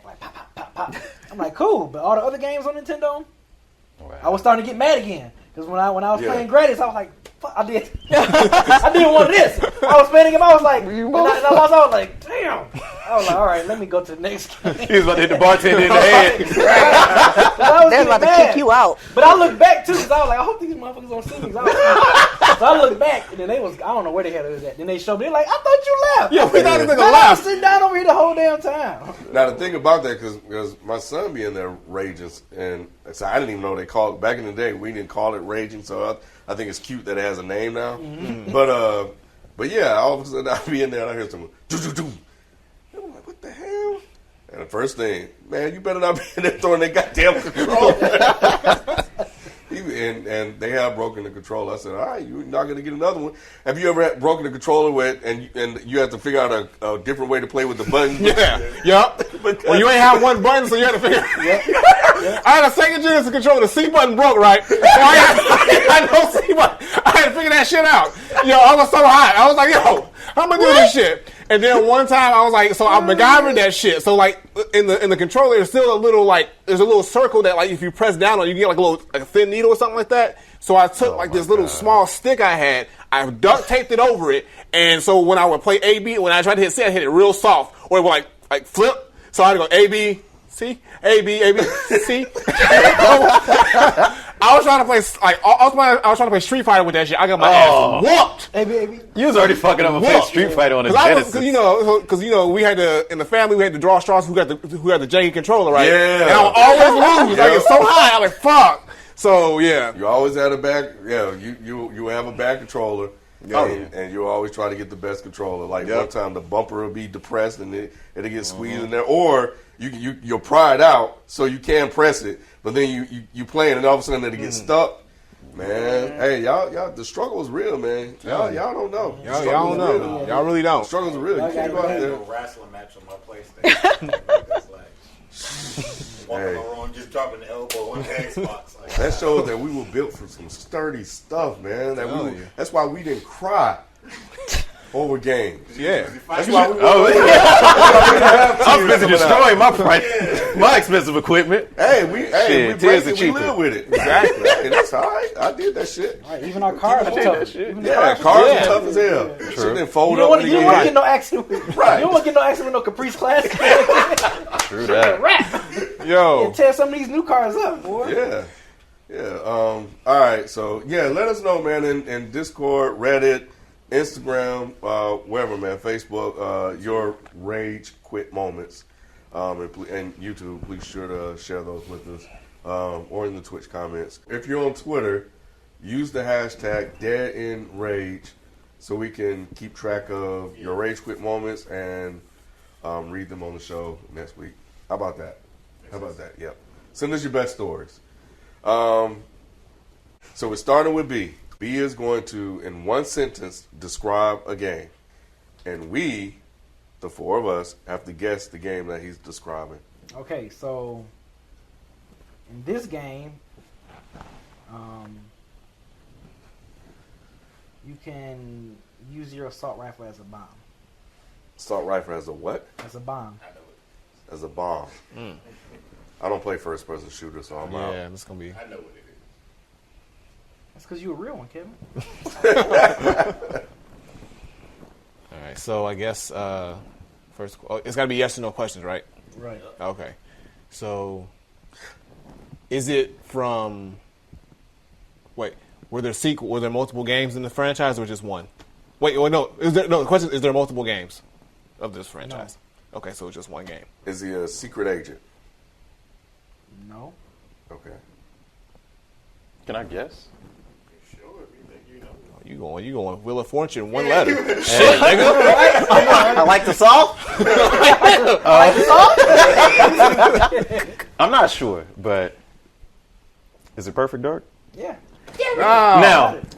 like pop pop pop pop. I'm like cool, but all the other games on Nintendo, I was starting to get mad again because when I was playing Gradius, I was like, fuck, I did one of this. I was playing him. I was like, and I was like, damn. I was like, all right, let me go to the next game. He was about to hit the bartender in the head. They're about to kick you out. But I looked back too because I was like, I hope these motherfuckers don't see me. So I looked back and then they was, I don't know where the hell it was at. Then they showed me, they're like, I thought you left. Yeah, we thought this nigga I was left. sitting down over here the whole damn time. Now the thing about that, because my son be in there raging, and so I didn't even know they called it back in the day. We didn't call it raging, so I think it's cute that it has a name now. Mm-hmm. But yeah, all of a sudden I'll be in there and I hear someone do. I'm like, what the hell? And the first thing, man, you better not be in there throwing that goddamn controller. And they have broken the controller. I said, all right, you're not going to get another one. Have you ever broken the controller with, and you have to figure out a different way to play with the buttons? Yeah. Yep. Well, you ain't have one button, so you had to figure. Yeah. I had a Sega Genesis controller. The C button broke, right? So I had no C button. I had to figure that shit out. Yo, I was so hot. I was like, yo, how am I doing this shit? And then one time I was like, so I MacGyvered that shit. So like in the controller, there's still a little there's a little circle that like if you press down on, you get like a thin needle or something like that. So I took this little small stick I had, I duct taped it over it, and so when I would play A B, when I tried to hit C, I hit it real soft, or it would like flip. So I had to go A B C A B C. I was trying to play I was trying to play Street Fighter with that shit. I got my ass whooped. AB. You was already fucking up a play Street Fighter on a Genesis. Because we had to in the family we had to draw straws who had the JG controller, right? Yeah. And I would always lose. Like it's so high. I'm like fuck. So yeah. You always had a back. Yeah, you have a back controller. And you always try to get the best controller. Like one time the bumper will be depressed and it'll get squeezed in there, or you'll pry it out so you can press it, but then you play it and all of a sudden it'll get stuck. Man, hey y'all, the struggle is real, man. Y'all don't know. Y'all don't know. Real. Y'all really don't. The struggle's real. You can't go out I there. had a wrestling match on my PlayStation. That's like walking around, just dropping the elbow on the Xbox. Like, That shows that we were built for some sturdy stuff, man. That's why we didn't cry over games. Yeah. That's why we I'm busy destroying my expensive equipment. Hey, we tears break are it, we cheaper. live with it. Exactly. Hey, that's all right. I did that shit. Right, even our cars are tough. Yeah, cars are tough as hell. Shit didn't fold You up. don't want to get no accident with Right. You don't want to get no accident with no Caprice Class. True that. Rap. Yo. And tear some of these new cars up, boy. Yeah. All right. So let us know, man, in Discord, Reddit, Instagram, wherever, man, Facebook, your rage quit moments, and YouTube. Please sure to share those with us, or in the Twitch comments. If you're on Twitter, use the hashtag #DeadEndRage so we can keep track of your rage quit moments and read them on the show next week. How about that? Yep. Send us your best stories. So we're starting with B. B is going to, in one sentence, describe a game. And we, the four of us, have to guess the game that he's describing. Okay, so in this game, you can use your assault rifle as a bomb. Assault rifle as a what? That's a bomb. As a bomb. I don't play first person shooter, so I'm out. Yeah, it's gonna be. I know what it is. That's because you a real one, Kevin. All right, so I guess first, it's got to be yes or no questions, right? Right. Okay. So, is it from? Wait, were there multiple games in the franchise or just one? Wait, no. The question is there multiple games of this franchise? No. Okay, so it's just one game. Is he a secret agent? No. Okay. Can I guess? Sure, if you think you know. You going Wheel of Fortune, one letter. Shit, nigga. I like the salt. I'm not sure, but is it Perfect Dark? Yeah.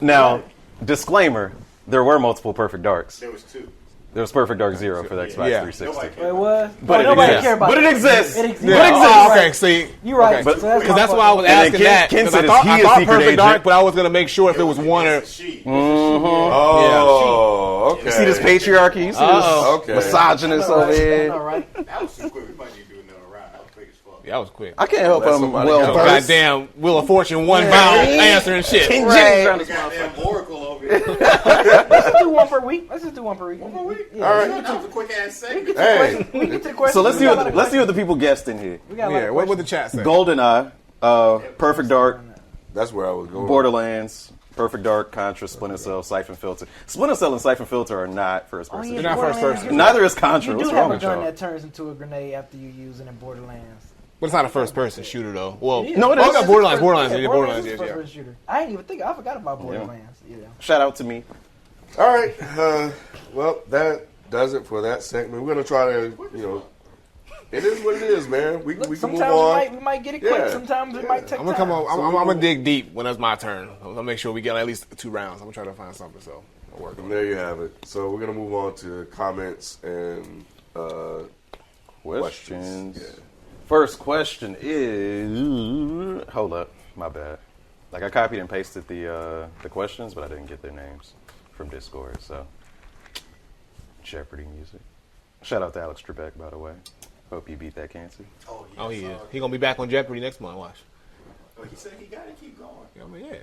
Now, disclaimer: there were multiple Perfect Darks. There was 2. There was Perfect Dark Zero for the Xbox Yeah. 360. Nobody It cared. was. But it nobody exists. care about But it exists. It exists. Yeah. It exists. Oh, You're okay. right. See, You're right. Okay. But- So Because that's why I was And then asking Ken- that. Ken 'Cause said I thought he is secret Perfect agent. Dark, but I was gonna make sure if it was one or. It's a she. Oh, okay. You see this patriarchy? You see Uh-oh. Okay. this misogynist over here? All right. That was too quick. We might need to do another round. That was quick as fuck. Yeah, that was quick. I can't help Let him somebody well go. versed. Goddamn Wheel of Fortune, one bound answering shit. King Right. Jimmy's trying to Goddamn Oracle over here. Let's just do one per week. Let's just do one per week. One more week? Yeah. All right. That was a quick ass segment. Hey. We can get to the question. So let's see We got what the people guessed in here. We got a lot Yeah, of what would questions. the chat say? GoldenEye, Perfect Dark, That's where I was going. Borderlands, Perfect Dark, Contra, Splinter Cell, Siphon Filter. Splinter Cell and Siphon Filter are not first person. They're not first person. Neither is Contra. You What's do wrong have a with gun y'all? that turns into a grenade after you use it in Borderlands. But it's not a first person shooter though. Well, No, it is. no, Borderlands. Yeah, Borderlands. Yeah, is Borderlands. a Yeah, first-person shooter. I ain't even think. I forgot about Borderlands. Yeah. Shout out to me. All right. Well, that does it for that segment. We're gonna try to, it is what it is, man. We can move Sometimes on. we might get it quick. Yeah. Sometimes it might take I'm gonna time. come on. I'm gonna dig deep when it's my turn. I'm gonna make sure we get at least 2 rounds. I'm gonna try to find something. So I'll work on And it. there you have it. So we're gonna move on to comments and Questions. Yeah. First question is. Hold up, my bad. Like I copied and pasted the questions, but I didn't get their names from Discord. So Jeopardy music. Shout out to Alex Trebek, by the way. Hope you beat that cancer. Oh, Oh yeah, he gonna be back on Jeopardy next month. Watch. He said he got to keep going. I mean, yeah.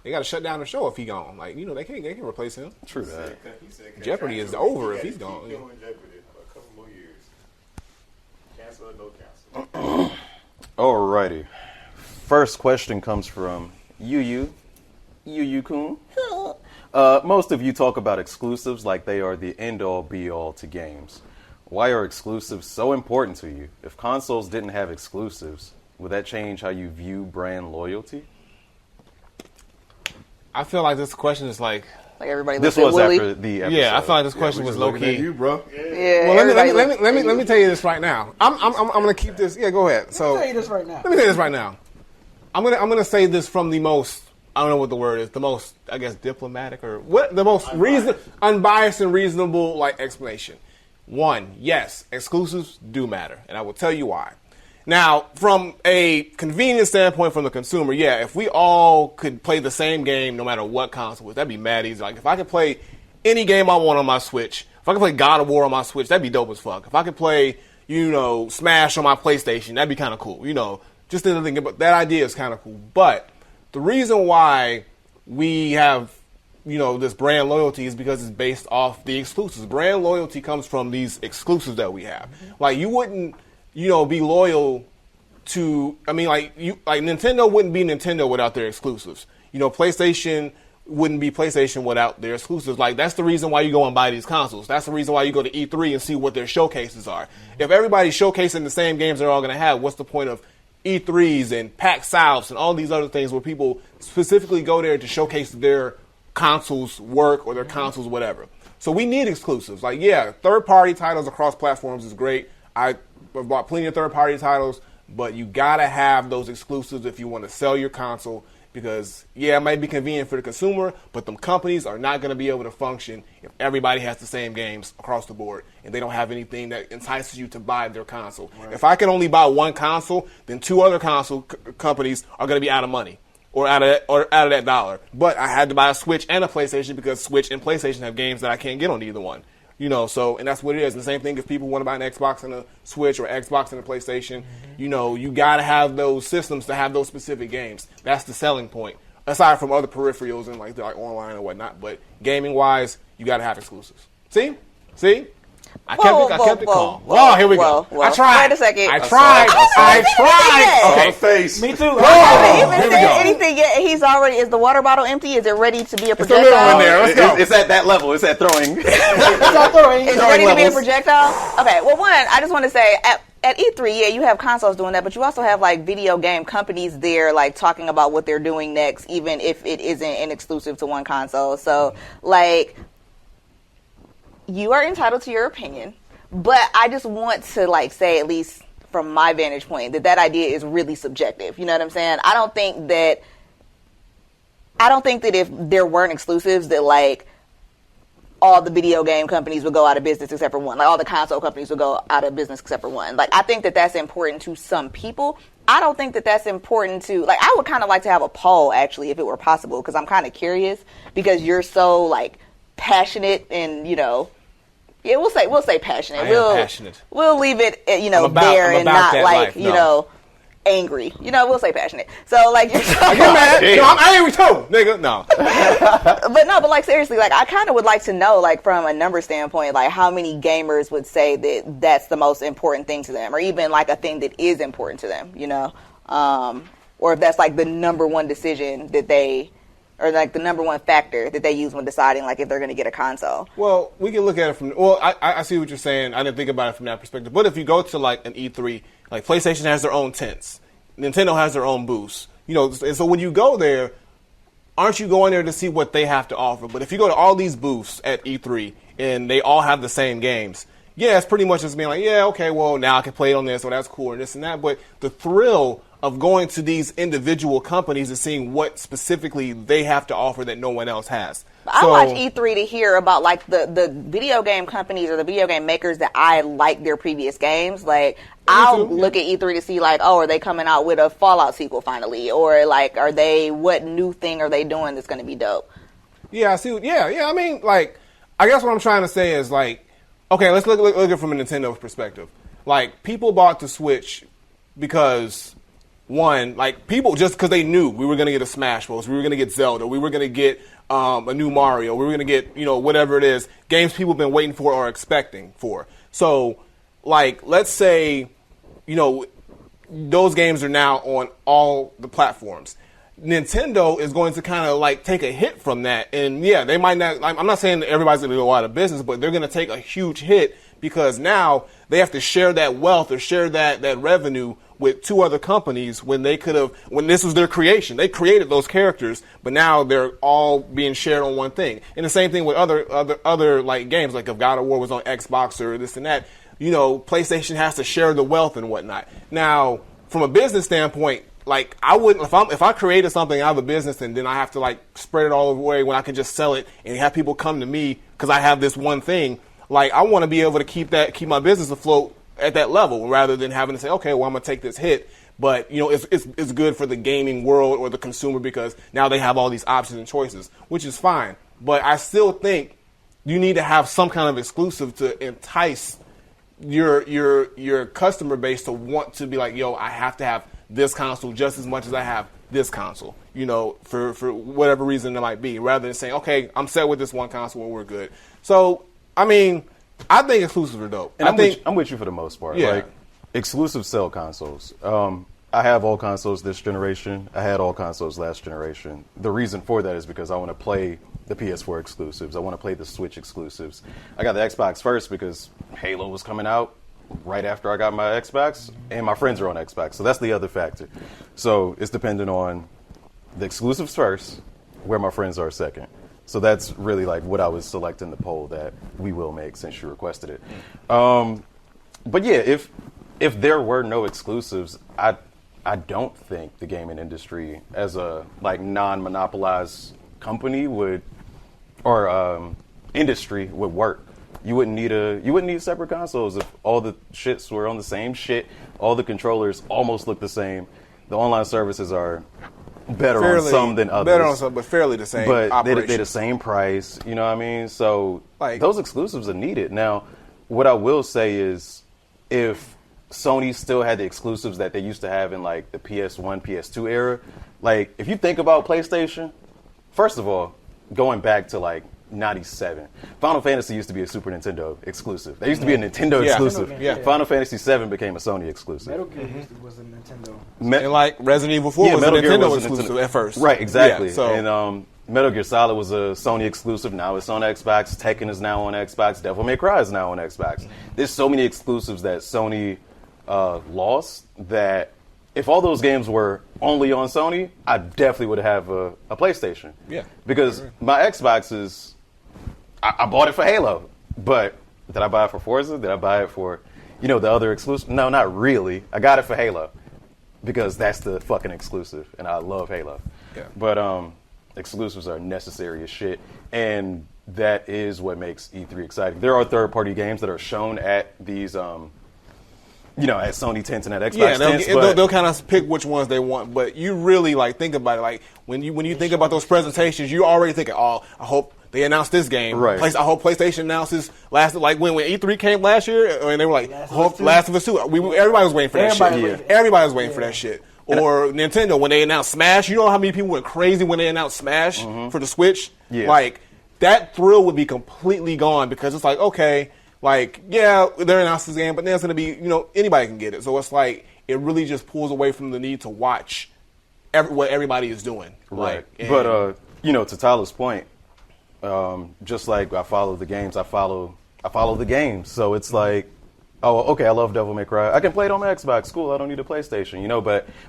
They gotta shut down the show if he gone. Like they can replace him. True that. He said Jeopardy is cancel. over He if gotta he's gone. keep doing Jeopardy for a couple more years. Cancel or no cancel. Alrighty. First question comes from Yu Kun. Most of you talk about exclusives like they are the end-all be-all to games. Why are exclusives so important to you? If consoles didn't have exclusives, would that change how you view brand loyalty? I feel like this question is like. Like everybody This looks was at Willie. after the episode. Yeah, I feel like this question We was just low looking at key. you, bro. Yeah, Well, everybody let me tell you this right now. I'm gonna keep this. Yeah, go ahead. So I'll tell you this right now. let me tell you this right now. I'm gonna say this from the most. I don't know what the word is. The most, I guess, diplomatic or what? The most unbiased and reasonable explanation. One, yes, exclusives do matter, and I will tell you why. Now, from a convenience standpoint, from the consumer, yeah, if we all could play the same game no matter what console it was, that'd be mad easy. Like if I could play any game I want on my Switch, if I could play God of War on my Switch, that'd be dope as fuck. If I could play, Smash on my PlayStation, that'd be kind of cool. Just the other thing, but that idea is kind of cool. But the reason why we have, this brand loyalty is because it's based off the exclusives. Brand loyalty comes from these exclusives that we have. Like you wouldn't, be loyal to. I mean, Nintendo wouldn't be Nintendo without their exclusives. PlayStation wouldn't be PlayStation without their exclusives. Like that's the reason why you go and buy these consoles. That's the reason why you go to E3 and see what their showcases are. If everybody's showcasing the same games they're all going to have, what's the point of E3s and PAX Souths and all these other things where people specifically go there to showcase their consoles work or their consoles whatever. So we need exclusives. Third-party titles across platforms is great. I've bought plenty of third-party titles, but you got to have those exclusives if you want to sell your console because, it might be convenient for the consumer, but them companies are not going to be able to function if everybody has the same games across the board and they don't have anything that entices you to buy their console. Right. If I can only buy one console, then 2 other console companies are going to be out of money or out of that dollar. But I had to buy a Switch and a PlayStation because Switch and PlayStation have games that I can't get on either one. So, and that's what it is. And the same thing if people want to buy an Xbox and a Switch or Xbox and a PlayStation, you got to have those systems to have those specific games. That's the selling point. Aside from other peripherals and like online and whatnot, but gaming wise, you got to have exclusives. See? I kept it calm. Oh, here we go. I tried. Wait a second. I tried. Okay. Face. Me too. Anything yet? Is the water bottle empty? Is it ready to be a It's a little projectile? in there. Let's go. It's at that level. It's at throwing. Is it ready to be a projectile? Okay. Well, one, I just want to say at E3, yeah, you have consoles doing that, but you also have like video game companies there, like talking about what they're doing next, even if it isn't an exclusive to one console. So, like, you are entitled to your opinion, but I just want to like say, at least from my vantage point, that idea is really subjective. You know what I'm saying? I don't think that if there weren't exclusives, that like all the video game companies would go out of business except for one. Like all the console companies would go out of business except for one. Like I think that that's important to some people. I don't think that that's important to, like, I would kind of like to have a poll actually, if it were possible, because I'm kind of curious, because you're so like passionate and yeah, we'll say passionate. I am passionate. We'll leave it I'm there and not like life, no. Angry. We'll say passionate. So like you're so, Are you mad? No, I'm angry too, nigga. No. but like seriously, like I kind of would like to know, like from a number standpoint, like how many gamers would say that that's the most important thing to them, or even like a thing that is important to them, or if that's like the number one decision that they, or like the number one factor that they use when deciding like if they're going to get a console. Well, we can look at it from. Well, I see what you're saying. I didn't think about it from that perspective. But if you go to like an E3, like PlayStation has their own tents, Nintendo has their own booths. And so when you go there, aren't you going there to see what they have to offer? But if you go to all these booths at E3 and they all have the same games, yeah, it's pretty much just being like, yeah, okay, well now I can play it on this, or that's cool, or this and that. But the thrill of going to these individual companies and seeing what specifically they have to offer that no one else has. I watch E3 to hear about like the video game companies or the video game makers that I like their previous games. Like I'll look at E3 to see like, oh, are they coming out with a Fallout sequel finally, or like what new thing are they doing that's going to be dope? Yeah, I see. Yeah. I mean, like, I guess what I'm trying to say is like, okay, let's look at it from a Nintendo perspective. Like people bought the Switch because. One, like people, just because they knew we were going to get a Smash Bros, we were going to get Zelda, we were going to get a new Mario, we were going to get, whatever it is, games people have been waiting for or expecting for. So, like, let's say, those games are now on all the platforms. Nintendo is going to kind of like take a hit from that. And yeah, they might not, I'm not saying that everybody's going to go out of business, but they're going to take a huge hit because now they have to share that wealth or share that revenue with two other companies when this was their creation. They created those characters, but now they're all being shared on one thing. And the same thing with other like games, like if God of War was on Xbox or this and that, PlayStation has to share the wealth and whatnot. Now, from a business standpoint, like I wouldn't, if I created something out of a business and then I have to like spread it all over the way when I can just sell it and have people come to me because I have this one thing, like I want to be able to keep my business afloat at that level rather than having to say, okay, well, I'm going to take this hit. But, it's good for the gaming world or the consumer because now they have all these options and choices, which is fine. But I still think you need to have some kind of exclusive to entice your customer base to want to be like, yo, I have to have this console just as much as I have this console, for whatever reason it might be, rather than saying, okay, I'm set with this one console and we're good. So, I mean, I think exclusives are dope. And I'm with you for the most part. Yeah. Like, exclusives sell consoles. I have all consoles this generation. I had all consoles last generation. The reason for that is because I want to play the PS4 exclusives. I want to play the Switch exclusives. I got the Xbox first because Halo was coming out right after I got my Xbox, and my friends are on Xbox, so that's the other factor. So it's dependent on the exclusives first, where my friends are second. So that's really like what I was selecting the poll that we will make since you requested it. But yeah, if there were no exclusives, I don't think the gaming industry as a like non-monopolized company would industry would work. You wouldn't need separate consoles if all the shits were on the same shit. All the controllers almost look the same. The online services are better on some than others. Better on some, but fairly the same. But operation. they're the same price. You know what I mean? So Like- those exclusives are needed. Now, what I will say is, if Sony still had the exclusives that they used to have in like the PS1, PS2 era, like if you think about PlayStation, first of all, going back to like 97, Final Fantasy used to be a Super Nintendo exclusive. They used to be a Nintendo Yeah. exclusive. Yeah. Final Fantasy 7 became a Sony exclusive. Metal Gear was a Nintendo. And like Resident Evil 4 was Metal a Gear Nintendo was a exclusive Nintendo- at first. Right, exactly. Yeah, so And Metal Gear Solid was a Sony exclusive. Now it's on Xbox. Tekken is now on Xbox. Devil May Cry is now on Xbox. There's so many exclusives that Sony lost that if all those games were only on Sony, I definitely would have a PlayStation. Yeah. Because my Xbox is, I bought it for Halo, but did I buy it for Forza? Did I buy it for, the other exclusive? No, not really. I got it for Halo because that's the fucking exclusive, and I love Halo. Yeah. But exclusives are necessary as shit, and that is what makes E3 exciting. There are third-party games that are shown at these, at Sony tents and at Xbox tents. they'll kind of pick which ones they want, but you really like think about it. Like when you think about those presentations, you already thinking, oh, I hope they announced this game. Right. I hope PlayStation announces when E3 came last year, and they were like, Last of Us 2. Everybody was waiting for that shit. Everybody was waiting for that shit. Or Nintendo, when they announced Smash, you know how many people went crazy when they announced Smash for the Switch? Yeah. Like, that thrill would be completely gone because it's like, okay, like, yeah, they're announcing this game, but then it's going to be, anybody can get it. So it's like, it really just pulls away from the need to watch what everybody is doing. Right. Like, But, to Tyler's point, just like I follow the games, I follow the games. So it's like, oh, okay, I love Devil May Cry. I can play it on my Xbox. Cool, I don't need a PlayStation,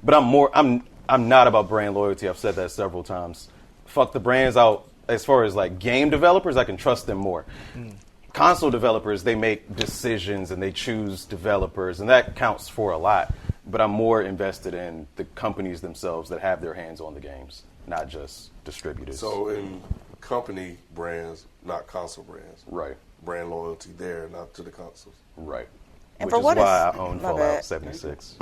But I'm not about brand loyalty. I've said that several times. Fuck the brands out. As far as like game developers, I can trust them more. Console developers, they make decisions and they choose developers, and that counts for a lot. But I'm more invested in the companies themselves that have their hands on the games, not just distributors. So in company brands, not console brands. Right. Brand loyalty there, not to the consoles. Right. And Which for is what why is- I own my Fallout bad. 76.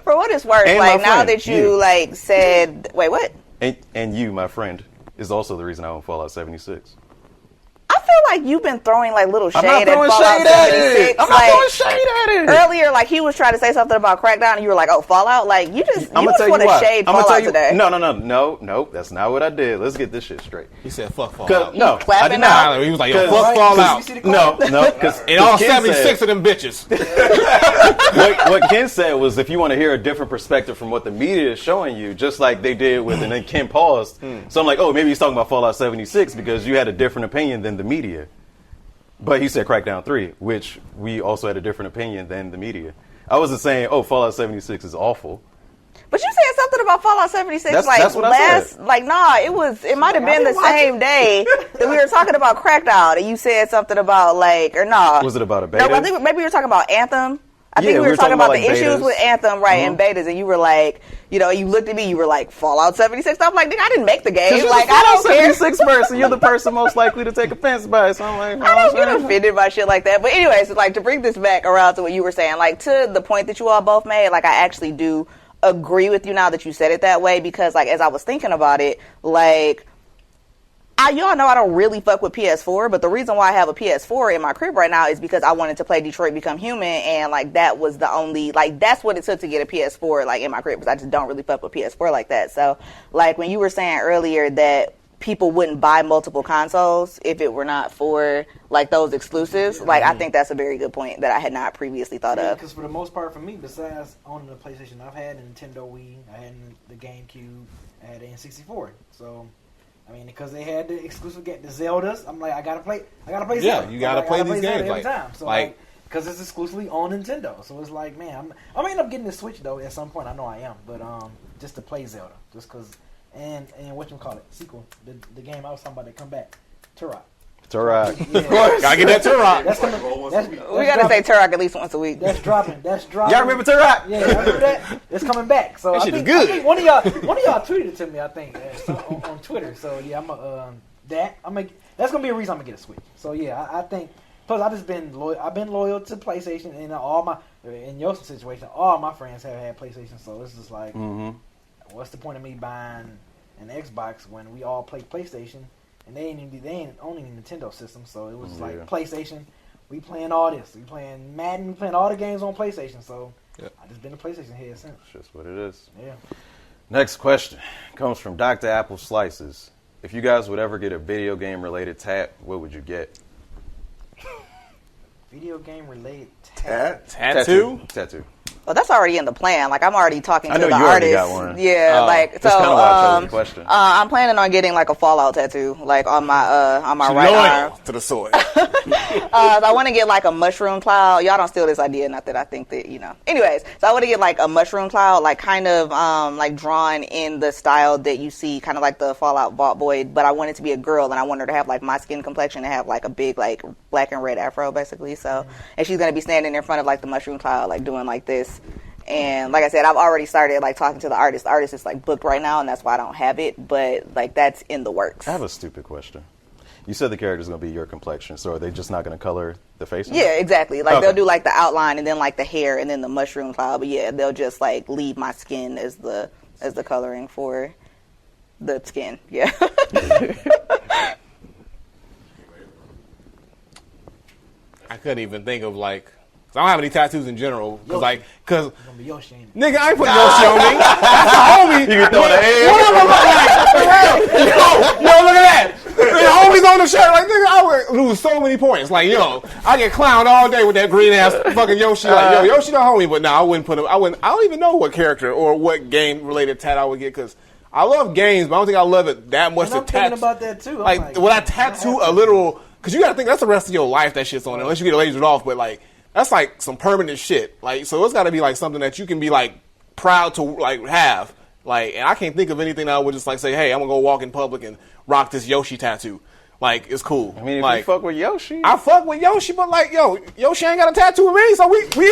For what it's worth, And like my now friend, that you you. like said, wait, what? and you, my friend, is also the reason I own Fallout 76. I feel like you've been throwing like little shade I'm not at throwing Fallout shade at 76. it. I'm not throwing shade at it. Earlier, like he was trying to say something about Crackdown, and you were like, "Oh, Fallout!" Like you just I'm you gonna just tell want you to why. shade I'm gonna Fallout tell you. today. No, that's not what I did. Let's get this shit straight. he said, fuck Fallout. No, I clapping did not. He was like, yo, 'Cause- fuck Fallout. No, because And all 76 of them bitches. what Ken said was, if you want to hear a different perspective from what the media is showing you, just like they did with, and then Ken paused. So I'm like, oh, maybe he's talking about Fallout 76 because you had a different opinion than the media. But he said Crackdown 3, which we also had a different opinion than the media. I wasn't saying, oh, Fallout 76 is awful. But you said something about Fallout 76 That's what I last, said. like nah, it might have been the same day that we were talking about Crackdown, and you said something about like or nah. Was it about a beta? No, I think maybe we were talking about Anthem. I think Yeah, we were talking about the like, issues betas. with Anthem, right, and betas, and you were like, you looked at me, you were like, Fallout 76. I'm like, nigga, I didn't make the game. You're Like, the I don't Fallout care. 76 person. You're the person most likely to take offense by it. So I'm like, I don't get offended by shit like that. But anyways, like to bring this back around to what you were saying, like to the point that you all both made, like I actually do agree with you now that you said it that way because like as I was thinking about it, like y'all know I don't really fuck with PS4, but the reason why I have a PS4 in my crib right now is because I wanted to play Detroit Become Human, and like that was the only like that's what it took to get a PS4 like in my crib because I just don't really fuck with PS4 like that. So like when you were saying earlier that people wouldn't buy multiple consoles if it were not for like those exclusives, like I think that's a very good point that I had not previously thought of. Because for the most part, for me, besides owning the PlayStation, I've had a Nintendo Wii, I had the GameCube, I had the N64. So, I mean, because they had the exclusive game, the Zeldas, I'm like, I gotta play Zelda. Yeah, you gotta play these Zelda games, every time. So, like because it's exclusively on Nintendo. So it's like, man, I'm end up getting the Switch though at some point. I know I am, but just to play Zelda, just because. And whatchamacallit, sequel, the game I was talking about that come back, Turok. Turok. Yeah. gotta get that Turok. That's coming. We gotta say Turok at least once a week. That's dropping. Y'all remember Turok? Yeah, I remember that. It's coming back. So That I shit is think, good. I think one of y'all tweeted it to me. I think on Twitter. So yeah, that's gonna be a reason I'm gonna get a Switch. So yeah, I think. Plus, I've been loyal to PlayStation, and in your situation, all my friends have had PlayStation. So it's just like, what's the point of me buying an Xbox when we all play PlayStation and they ain't owning a Nintendo system? So it was like PlayStation. We playing all this. We playing Madden. We playing all the games on PlayStation. So I just been a PlayStation head since. That's just what it is. Yeah. Next question comes from Dr. Apple Slices. If you guys would ever get a video game related tat, what would you get? Video game related Tattoo? Tattoo. Well, that's already in the plan. Like, I'm already talking I to know the you already artist. got one. Yeah, like, That's kind of why I chose the question. I'm planning on getting like a Fallout tattoo, like on my right arm. To the soil. I want to get like a mushroom cloud. Y'all don't steal this idea, not that I think that, you know. Anyways, so I want to get like a mushroom cloud, like kind of like drawn in the style that you see, kind of like the Fallout Vault Boy, but I want it to be a girl, and I want her to have like my skin complexion and have like a big like black and red afro, basically. So, and she's gonna be standing in front of like the mushroom cloud, like doing like this. And like I said, I've already started like talking to the artist. The artist is like booked right now, and that's why I don't have it. But like that's in the works. I have a stupid question. You said the character's going to be your complexion, so are they just not going to color the face? Yeah, exactly. Like they'll do like the outline and then like the hair and then the mushroom cloud. But yeah, they'll just like leave my skin as the coloring for the skin. Yeah. I couldn't even think of like. I don't have any tattoos in general, cause It's gonna be Yoshi, ain't it? nigga, I ain't putting Yoshi on me. That's a homie. You can throw the head. What am I like? Yo, look at that. The homies on the shirt, like nigga, I would lose so many points. Like yo, I get clowned all day with that green ass fucking Yoshi. Like yo, Yoshi the homie, but no, I wouldn't put him. I don't even know what character or what game related tat I would get, cause I love games, but I don't think I love it that much And to I'm thinking tattoo. about that too. I'm Like, would I tattoo a literal? Cause you gotta think that's the rest of your life that shit's on it, unless you get it lasered off. But like. That's like some permanent shit. Like, so it's got to be like something that you can be like proud to like have. Like, and I can't think of anything that I would just like say, hey, I'm gonna go walk in public and rock this Yoshi tattoo. Like, it's cool. I mean, if like, you fuck with Yoshi, I fuck with Yoshi, but like, yo, Yoshi ain't got a tattoo with me, so we equal.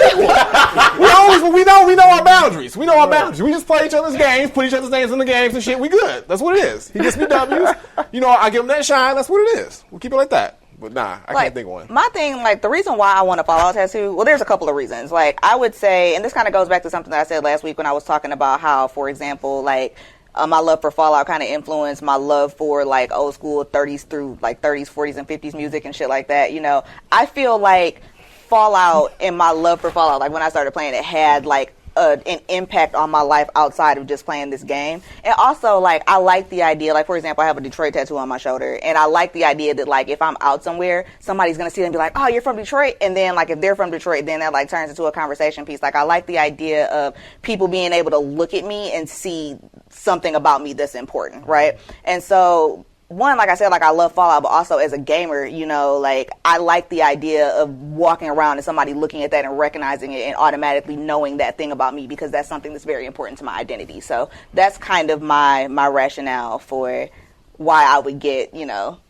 we know our boundaries. We know our boundaries. We just play each other's games, put each other's names in the games and shit. We good. That's what it is. He gets me W's. You know, I give him that shine. That's what it is. We'll keep it like that. But nah, I can't think of one. My thing, like, the reason why I want a Fallout tattoo, well, there's a couple of reasons. Like, I would say, and this kind of goes back to something that I said last week when I was talking about how, for example, like, my love for Fallout kind of influenced my love for, like, old school 30s through, like, 30s, 40s, and 50s music and shit like that. You know, I feel like Fallout and my love for Fallout, like, when I started playing it, had, like, an impact on my life outside of just playing this game. And also, like, I like the idea, like, for example, I have a Detroit tattoo on my shoulder, and I like the idea that, like, if I'm out somewhere, somebody's gonna see it and be like, oh, you're from Detroit, and then, like, if they're from Detroit, then that, like, turns into a conversation piece. Like, I like the idea of people being able to look at me and see something about me that's important, right? And so, one, like I said, like, I love Fallout, but also as a gamer, you know, like, I like the idea of walking around and somebody looking at that and recognizing it and automatically knowing that thing about me, because that's something that's very important to my identity. So that's kind of my rationale for why I would get, you know,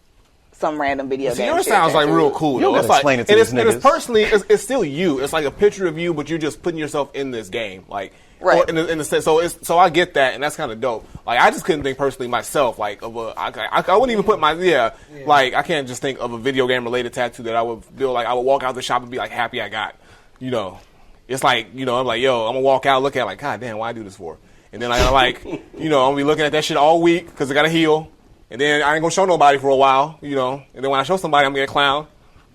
some random video game. Yours sounds like real cool. You don't It's gotta like, explain it to these and it's niggas. personally, it's still you. It's like a picture of you, but you're just putting yourself in this game, like. Right. In the sense, so I get that, and that's kind of dope. Like, I just couldn't think personally myself, like, of I wouldn't even put like, I can't just think of a video game related tattoo that I would feel like I would walk out the shop and be like happy I got, you know. It's like, you know, I'm like, yo, I'm gonna walk out, look at it like, God damn, why I do this for? And then I like, you know, I'm gonna be looking at that shit all week because I gotta heal, and then I ain't gonna show nobody for a while, you know. And then when I show somebody, I'm gonna get a clown,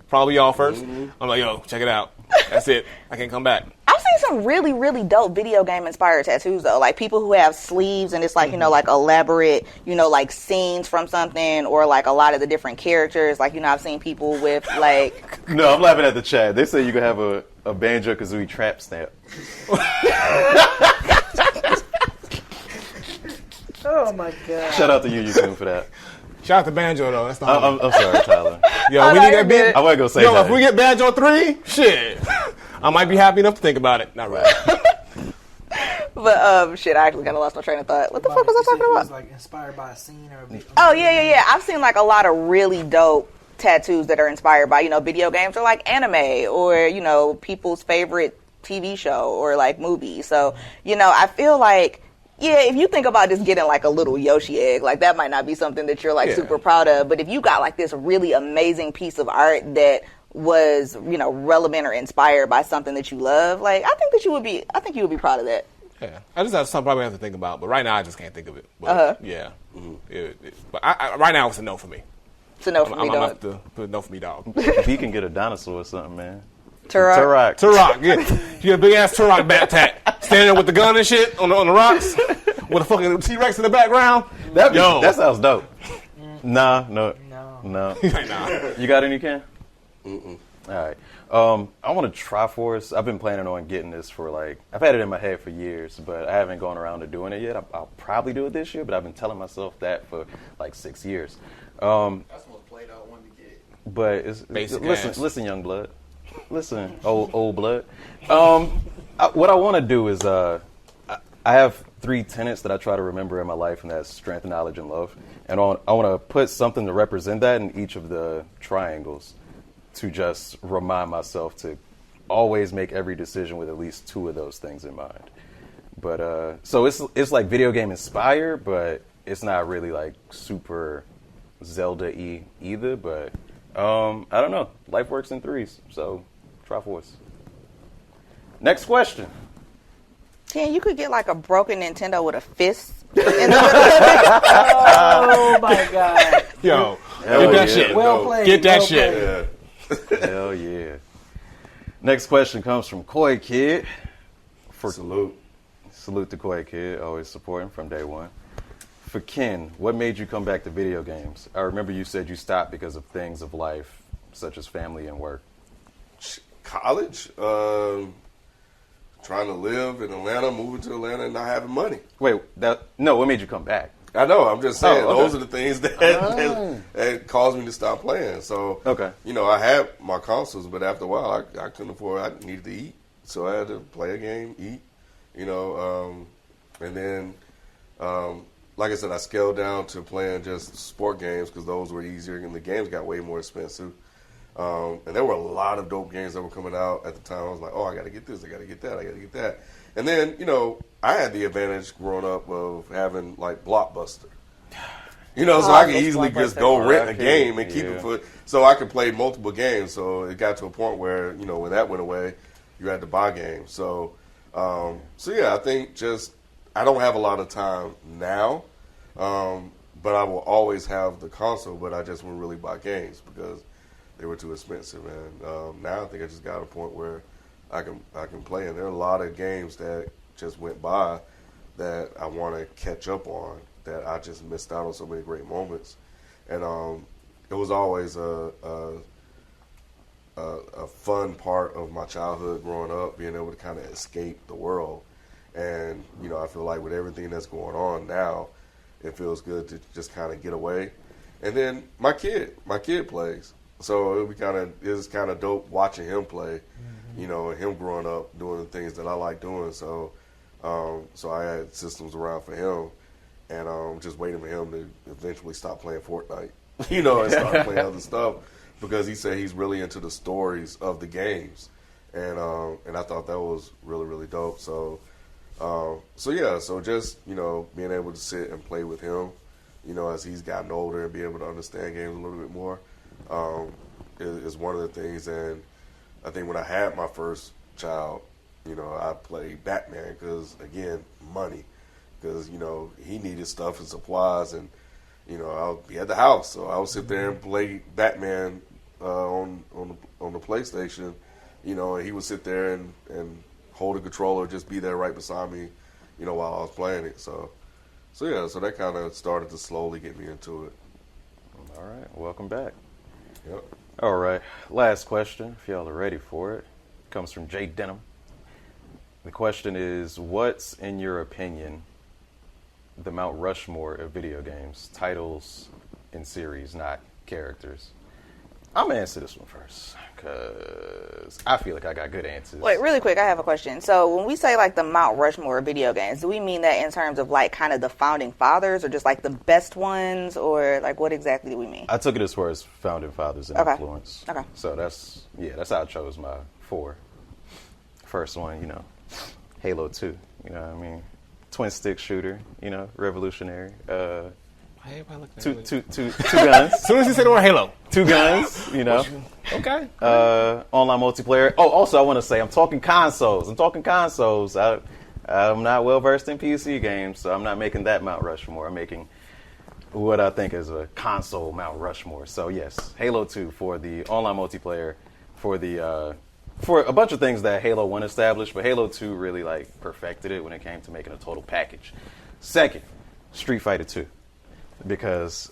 probably y'all first. I'm like, yo, check it out. That's it. I can't come back. I've seen some really, really dope video game inspired tattoos though. Like people who have sleeves and it's like, you know, like elaborate, you know, like scenes from something, or like a lot of the different characters. Like, you know, I've seen people with like No, I'm laughing at the chat. They say you can have a Banjo-Kazooie trap stamp. Oh my god! Shout out to you, Yukun, for that. Shout out to Banjo though. That's not. I'm sorry, Tyler. Yo, we need that bit. I wasn't gonna say Yo, that. if we get Banjo 3, shit, I might be happy enough to think about it. Not really. but shit, I actually kinda lost my train of thought. What the fuck was I talking It about? was like inspired by a scene or a video. Oh yeah. I've seen like a lot of really dope tattoos that are inspired by, you know, video games or like anime or, you know, people's favorite TV show or like movie. So, you know, I feel like, yeah, if you think about just getting like a little Yoshi egg, like that might not be something that you're like super proud of. But if you got like this really amazing piece of art that was, you know, relevant or inspired by something that you love, like I think you would be proud of that. Yeah, I just have something probably have to think about, but right now I just can't think of it. But, yeah, but right now it's a no for me. It's a no for me, I'm dog. have to put a no for me, dog. He can get a dinosaur or something, man. Turok. Turok, yeah, you got a big ass Turok backpack, standing there with the gun and shit on the rocks, with a fucking T-Rex in the background. That sounds dope. No. Nah. You got any, Ken? All right. I want to Triforce. I've been planning on getting this for I've had it in my head for years, but I haven't gone around to doing it yet. I'll probably do it this year, but I've been telling myself that for 6 years. That's the most played out one to get. But listen, young blood. Listen, old blood. What I want to do is I have 3 tenets that I try to remember in my life, and that's strength, knowledge, and love. And I want to put something to represent that in each of the triangles, to just remind myself to always make every decision with at least 2 of those things in mind. But so it's like video game inspired, but it's not really super Zelda-y either. But I don't know. Life works in 3s, so Triforce. Next question. Ken, you could get a broken Nintendo with a fist in the middle of it. Oh my God! Yo, Hell get that yeah. shit. Well played. Get that well shit. played. Yeah. Hell yeah. Next question comes from Koi Kid. Salute to Koi Kid, always supporting from day one. For Ken, what made you come back to video games? I remember you said you stopped because of things of life, such as family and work. College, trying to live in Atlanta, moving to Atlanta, and not having money. Wait, what made you come back? I know. I'm just saying okay. those are the things that caused me to stop playing. So, Okay. I had my consoles, but after a while, I couldn't afford. I needed to eat, so I had to play a game, eat. And then, like I said, I scaled down to playing just sport games because those were easier, and the games got way more expensive. And there were a lot of dope games that were coming out at the time. I was like, oh, I got to get this, I got to get that, I got to get that. And then, I had the advantage growing up of having Blockbuster. So I could easily just go rent a game and keep it so I could play multiple games. So it got to a point where, when that went away, you had to buy games. So yeah, I think I don't have a lot of time now, but I will always have the console, but I just wouldn't really buy games because they were too expensive. And now I think I just got to a point where I can play, and there are a lot of games that just went by that I want to catch up on, that I just missed out on so many great moments. And it was always a fun part of my childhood growing up, being able to kind of escape the world. And, I feel like with everything that's going on now, it feels good to just kind of get away. And then my kid plays. So it was kind of dope watching him play, and him growing up doing the things that I like doing. So I had systems around for him, and just waiting for him to eventually stop playing Fortnite, and start playing other stuff, because he said he's really into the stories of the games, and I thought that was really, really dope. So just being able to sit and play with him, as he's gotten older, and be able to understand games a little bit more, is one of the things. And I think when I had my first child, I played Batman because, again, money. Because, he needed stuff and supplies, and, I'll be at the house. So I would sit there and play Batman on the PlayStation, and he would sit there and hold a controller, just be there right beside me, while I was playing it. So that kind of started to slowly get me into it. All right, welcome back. Yep. All right, last question, if y'all are ready for it, comes from Jay Denham. The question is, what's, in your opinion, the Mount Rushmore of video games? Titles and series, not characters. I'm going to answer this one first, because I feel like I got good answers. Wait, really quick, I have a question. So when we say the Mount Rushmore of video games, do we mean that in terms of kind of the founding fathers, or just the best ones, or what exactly do we mean? I took it as far as founding fathers and influence. Okay. So that's how I chose my 4. First one, Halo 2, twin stick shooter, revolutionary. Two guns. As soon as you say the word Halo. 2 guns, Okay. Online multiplayer. Oh, also I want to say I'm talking consoles. I'm not well versed in PC games, so I'm not making that Mount Rushmore. I'm making what I think is a console Mount Rushmore. So yes, Halo 2 for the online multiplayer, for a bunch of things that Halo 1 established, but Halo 2 really like perfected it when it came to making a total package. Second, Street Fighter 2. Because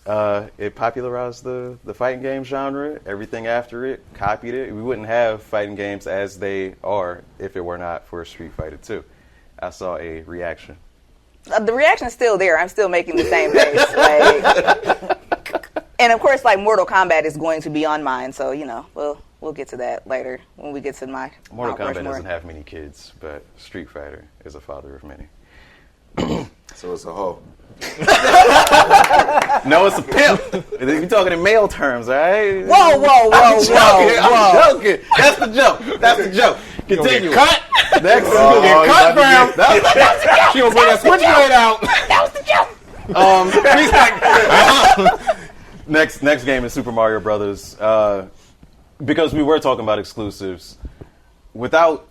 it popularized the fighting game genre. Everything after it copied it. We wouldn't have fighting games as they are if it were not for Street Fighter 2. I saw a reaction. The reaction is still there. I'm still making the same face. And of course, like Mortal Kombat is going to be on mine, so we'll get to that later when we get to my Mortal Mount Kombat Rushmore. doesn't have many kids, but Street Fighter is a father of many. So it's a hoe. No, it's a pimp. You're talking in male terms, all right? Whoa. I'm joking. That's the joke. Continue. Cut. Next, You get cut, fam. That She gonna bring that switchblade out. next game is Super Mario Brothers. Because we were talking about exclusives, without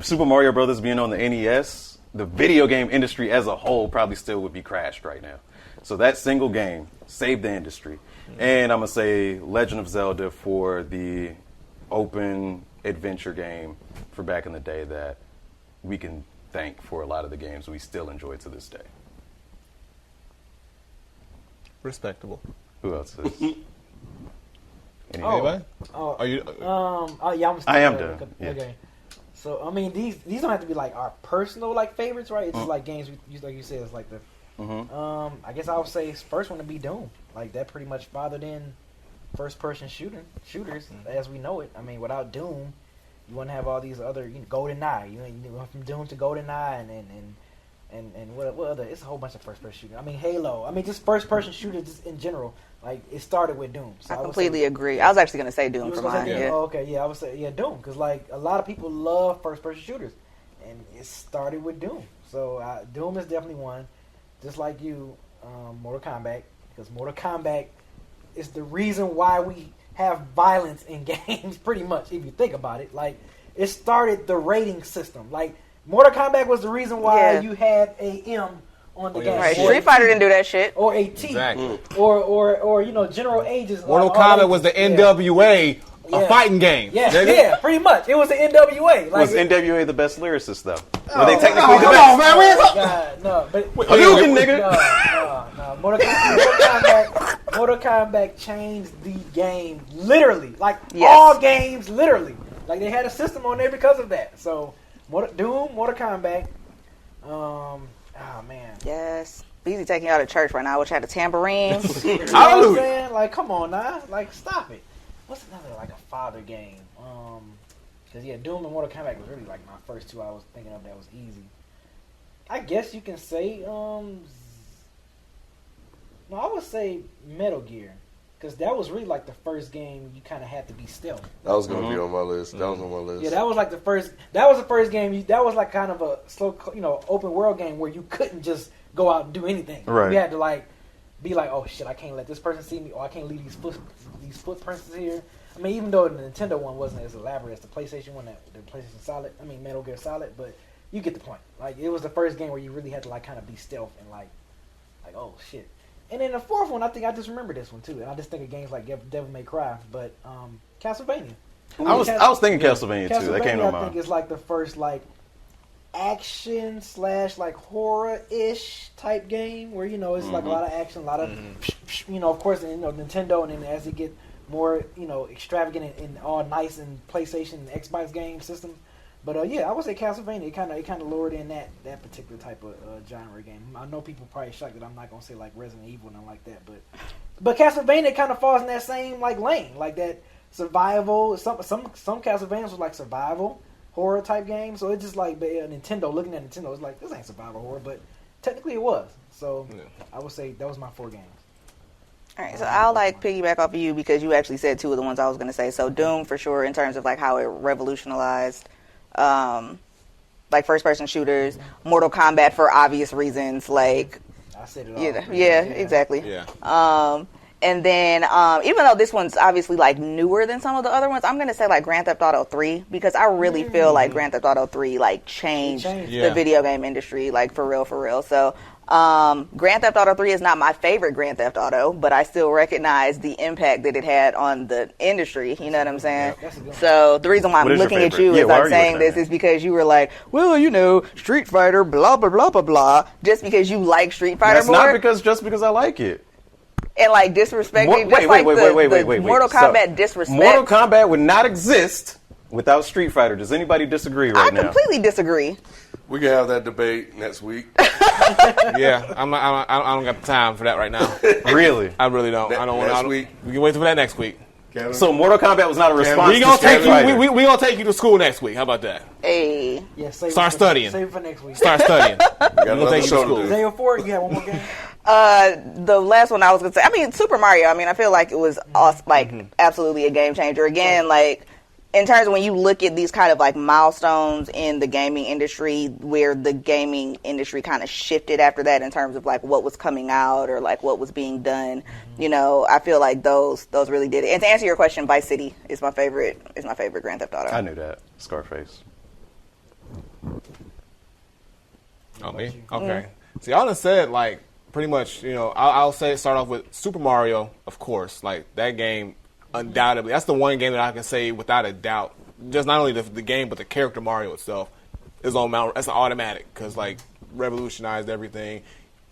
Super Mario Brothers being on the NES, the video game industry as a whole probably still would be crashed right now. So that single game saved the industry. And I'm going to say Legend of Zelda for the open adventure game for back in the day that we can thank for a lot of the games we still enjoy to this day. Respectable. Who else is? Anybody? Oh, Are you? yeah, I am done. Okay. So I mean, these don't have to be like our personal like favorites, right? It's just like games like you said, it's like the. I guess I would say first one to be Doom. Like that pretty much fathered in first person shooters as we know it. I mean, without Doom, you wouldn't have all these other GoldenEye. You went from Doom to GoldenEye and what other? It's a whole bunch of first person shooters. I mean, Halo. I mean, just first person shooters just in general. Like it started with Doom. So I completely agree. I was actually going to say Doom for mine. Doom? Yeah. Oh, okay, yeah, I would say Doom because like a lot of people love first person shooters, and it started with Doom. So Doom is definitely one. Just like you, Mortal Kombat, because Mortal Kombat is the reason why we have violence in games. Pretty much, if you think about it, like it started the rating system. Like Mortal Kombat was the reason why you had a M on the game. Right. Street Fighter didn't do that shit. Or a T. Exactly. Or General Ages. Mortal Kombat was the NWA a fighting game. Yeah, pretty much. It was the NWA. Like Was NWA the best lyricist, though? Were they technically the Come best? on, man. We ain't no, but Hadouken, nigga. No. Mortal Kombat changed the game literally. Like all games, literally. Like they had a system on there because of that. So Doom, Mortal Kombat. Oh man. Yes. Beezy taking you out of church right now, which had a tambourine. You know what I'm saying? Like, come on now. Like, stop it. What's another like a father game? Because Doom and Mortal Kombat was really like my first two I was thinking of that was easy. I guess you can say no, I would say Metal Gear, because that was really like the first game you kind of had to be stealth. That was gonna be on my list. That was on my list. Yeah, that was like the first. That was the first game. That was like kind of a slow, open world game where you couldn't just go out and do anything. Right. You had to like be like, oh shit, I can't let this person see me, or I can't leave these footprints here. I mean, even though the Nintendo one wasn't as elaborate as the PlayStation one, the PlayStation Solid. I mean, Metal Gear Solid, but you get the point. Like, it was the first game where you really had to like kind of be stealth and like oh shit. And then the fourth one, I think I just remember this one too, and I just think of games like Devil May Cry, but Castlevania. I was thinking Castlevania too. That came to I mind. think it's like the first like action / like horror-ish type game where it's like a lot of action, a lot of of course, Nintendo, and then as it get more extravagant and all nice and PlayStation and Xbox game systems. But I would say Castlevania. It kind of lowered in that particular type of genre game. I know people probably shocked that I'm not gonna say like Resident Evil and nothing like that, but Castlevania kind of falls in that same like lane, like that survival. Some Castlevanias was like survival horror type games. So it's just like Nintendo. Looking at Nintendo, it's like this ain't survival horror, but technically it was. So I would say that was my 4 games. All right, so I'll like piggyback off of you because you actually said 2 of the ones I was going to say. So Doom for sure in terms of like how it revolutionized like first person shooters. Mortal Kombat for obvious reasons, like I said it all. yeah, exactly. Yeah. And then, even though this one's obviously like newer than some of the other ones, I'm gonna say like Grand Theft Auto 3 because I really feel like Grand Theft Auto 3 like changed the video game industry, like for real. So, Grand Theft Auto 3 is not my favorite Grand Theft Auto, but I still recognize the impact that it had on the industry. You know what I'm saying? So the reason why I'm looking at you as I'm saying this is because you were like, well, you know, Street Fighter, blah blah blah blah blah, just because you like Street Fighter more. That's not just because I like it. And like disrespecting, wait. Mortal Kombat disrespect. Mortal Kombat would not exist without Street Fighter. Does anybody disagree right now? I completely disagree. We can have that debate next week. Yeah, I don't got the time for that right now. Really? I really don't. I don't want. Next week. We can wait for that next week. So Mortal Kombat was not a response We to gonna Street take Fighter. you. We gonna take you to school next week. How about that? Hey. Yeah, Start studying. Save it for next week. Start studying. We got another take you to show school. to do. Zero 4, you have one more game? The last one I was gonna say, I mean, Super Mario. I mean, I feel like it was absolutely a game changer. Again, like in terms of when you look at these kind of like milestones in the gaming industry, where the gaming industry kind of shifted after that in terms of like what was coming out or like what was being done. You know, I feel like those really did it. And to answer your question, Vice City is my favorite. Is my favorite Grand Theft Auto. I knew that. Scarface. Oh, me? Okay. See, I done said, like, pretty much, you know, I'll say start off with Super Mario, of course. Like, that game, undoubtedly, that's the one game that I can say without a doubt, just not only the game, but the character Mario itself is on Mount. That's an automatic, because, like, revolutionized everything,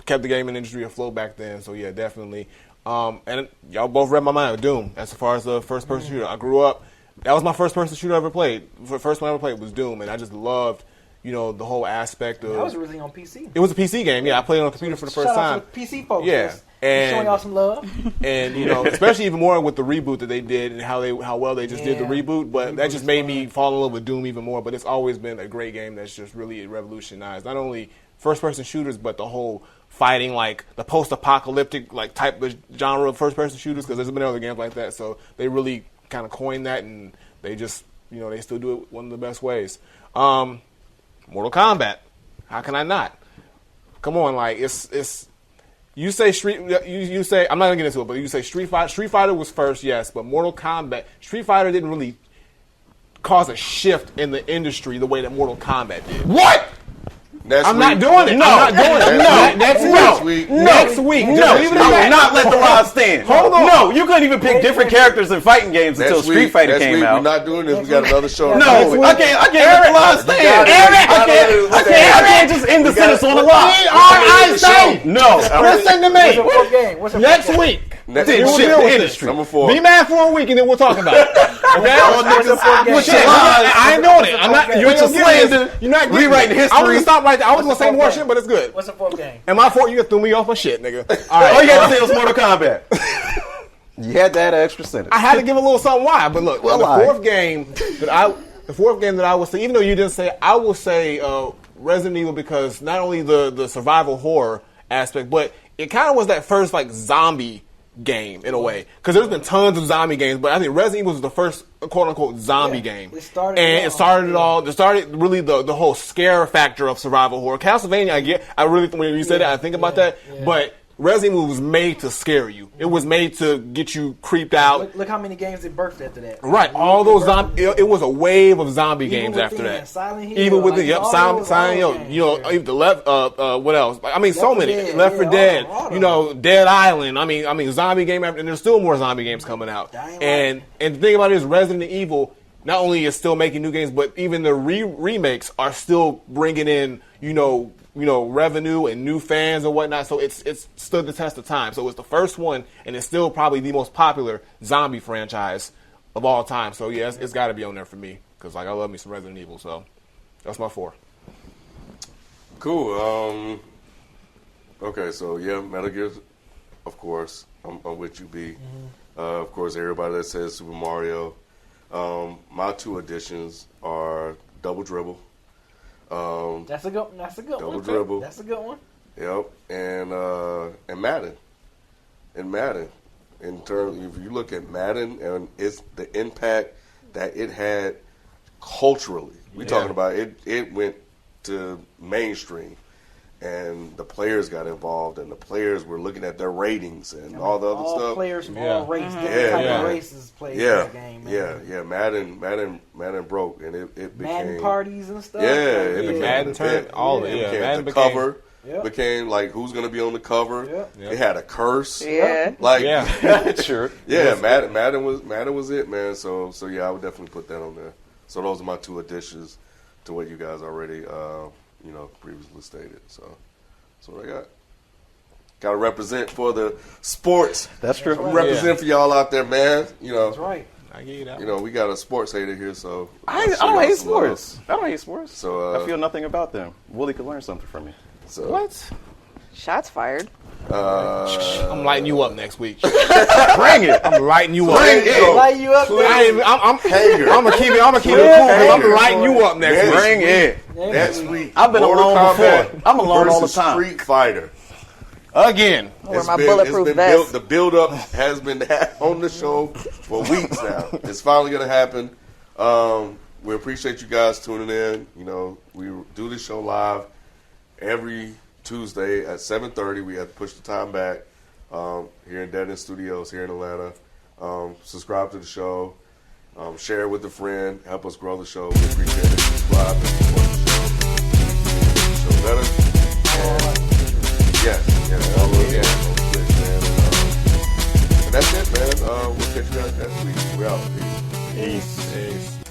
kept the gaming industry afloat back then, so, yeah, definitely. And y'all both read my mind with Doom, as far as the first-person shooter. I grew up, that was my first-person shooter I ever played. The first one I ever played was Doom, and I just loved, you know, the whole aspect of... That was originally on PC. It was a PC game, yeah. I played it on a computer for the first time. Shout out to the PC folks. Yeah. And showing y'all some love. And, you know, especially even more with the reboot that they did and how well they just did the reboot. But that just made me fall in love with Doom even more. But it's always been a great game that's just really revolutionized not only first-person shooters, but the whole fighting, like the post-apocalyptic like type of genre of first-person shooters, because there's been other games like that. So they really kind of coined that, and they just, you know, they still do it one of the best ways. Mortal Kombat. How can I not? Come on, like it's. You say you say I'm not gonna get into it, but you say Street Fighter. Street Fighter was first, yes, but Mortal Kombat. Street Fighter didn't really cause a shift in the industry the way that Mortal Kombat did. What? I'm not doing it. No. I'm not doing it. No. Next week. Next week. No. Just leave it at I that. will not let the lie stand. Hold on. No, you couldn't even pick different characters in fighting games until Street Fighter came out. We're not doing this. We got another show. No, I can't let the lie stand. I can't just end the sentence on a lie. No. Listen to me. What's your Next week. Next Didn't week. shit deal the with industry. Number 4. Be mad for a week and then we'll talk about it. Okay? What's your I ain't doing it. I'm not. Okay. You ain't With your gonna get slander, this. You're not getting rewriting it. history. I was gonna stop right there. I was gonna say more Okay. shit, but it's good. What's the fourth game? And my fault, you threw me off my shit, nigga. All right. All you had to say was Mortal Kombat. You had to add an extra sentence. I had to give a little something why, but look, Well, the fourth game that I would say, even though you didn't say, I will say Resident Evil, because not only the survival horror aspect, but it kind of was that first like zombie game in a way, because there's been tons of zombie games, but I think Resident Evil was the first quote unquote zombie game. It started really the whole scare factor of survival horror. Castlevania, I really, when you said that, I think about that, but Resident Evil was made to scare you. It was made to get you creeped out. Look how many games it birthed after that. Right, all those zombie. It was a wave of zombie games after that. Silent Hill, Even with like, Silent Hill. You know, even the left. What else? I mean, so many. Left 4 Dead. You know, Dead Island. I mean, zombie game after, and there's still more zombie games coming out. And the thing about it is, Resident Evil not only is still making new games, but even the remakes are still bringing in, you know, revenue and new fans and whatnot. So it's stood the test of time. So it's the first one, and it's still probably the most popular zombie franchise of all time. So yeah, it's got to be on there for me, because like I love me some Resident Evil. So that's my 4. Cool. Okay, so yeah, Metal Gear, of course. I'm with you, B. Of course, everybody that says Super Mario. My 2 additions are Double Dribble. That's a good one. Double Dribble. That's a good one. Yep, and Madden. In terms, if you look at Madden and it's the impact that it had culturally, we're talking about it. It went to mainstream, and the players got involved, and the players were looking at their ratings and all the other stuff. Players from Yeah. all races, different Yeah, type man. of races played Yeah, this game. Man. Madden broke, and it became Madden parties and stuff. Yeah, like, it became Madden an turned event. all of It it. Yeah, became Madden the became- cover. Yep. Became like who's going to be on the cover. Yep. It had a curse. Yeah. Like Yeah. Sure. yeah, Madden was it, man. So yeah, I would definitely put that on there. So those are my two additions to what you guys already previously stated. So that's what I got. Got to represent for the sports. That's true. Represent for y'all out there, man. That's right. I get you that. You know, we got a sports hater here, so I don't hate sports. I don't hate sports. So, I feel nothing about them. Willie could learn something from me. So, What? Shots fired. I'm lighting you up next week. Bring it. I'm lighting you up. Bring it. Light you up. I'm Hanger. gonna keep it cool. 'Cause I'm lighting you up next week. Bring it. Next week, I've been Mortal alone Kombat before. I'm alone all the versus time. Street Fighter. Again. Wear my bulletproof it's been vest. the build up has been on the show for weeks now. It's finally gonna happen. We appreciate you guys tuning in. You know, we do this show live every Tuesday at 7:30. We have to push the time back here in Dead End Studios here in Atlanta. Subscribe to the show. Share it with a friend. Help us grow the show. We appreciate it. Subscribe and support the show. Make the show better. Yeah, all of it. On Twitch, man. And that's it, man. We'll catch you guys next week. We're out. Peace. Peace.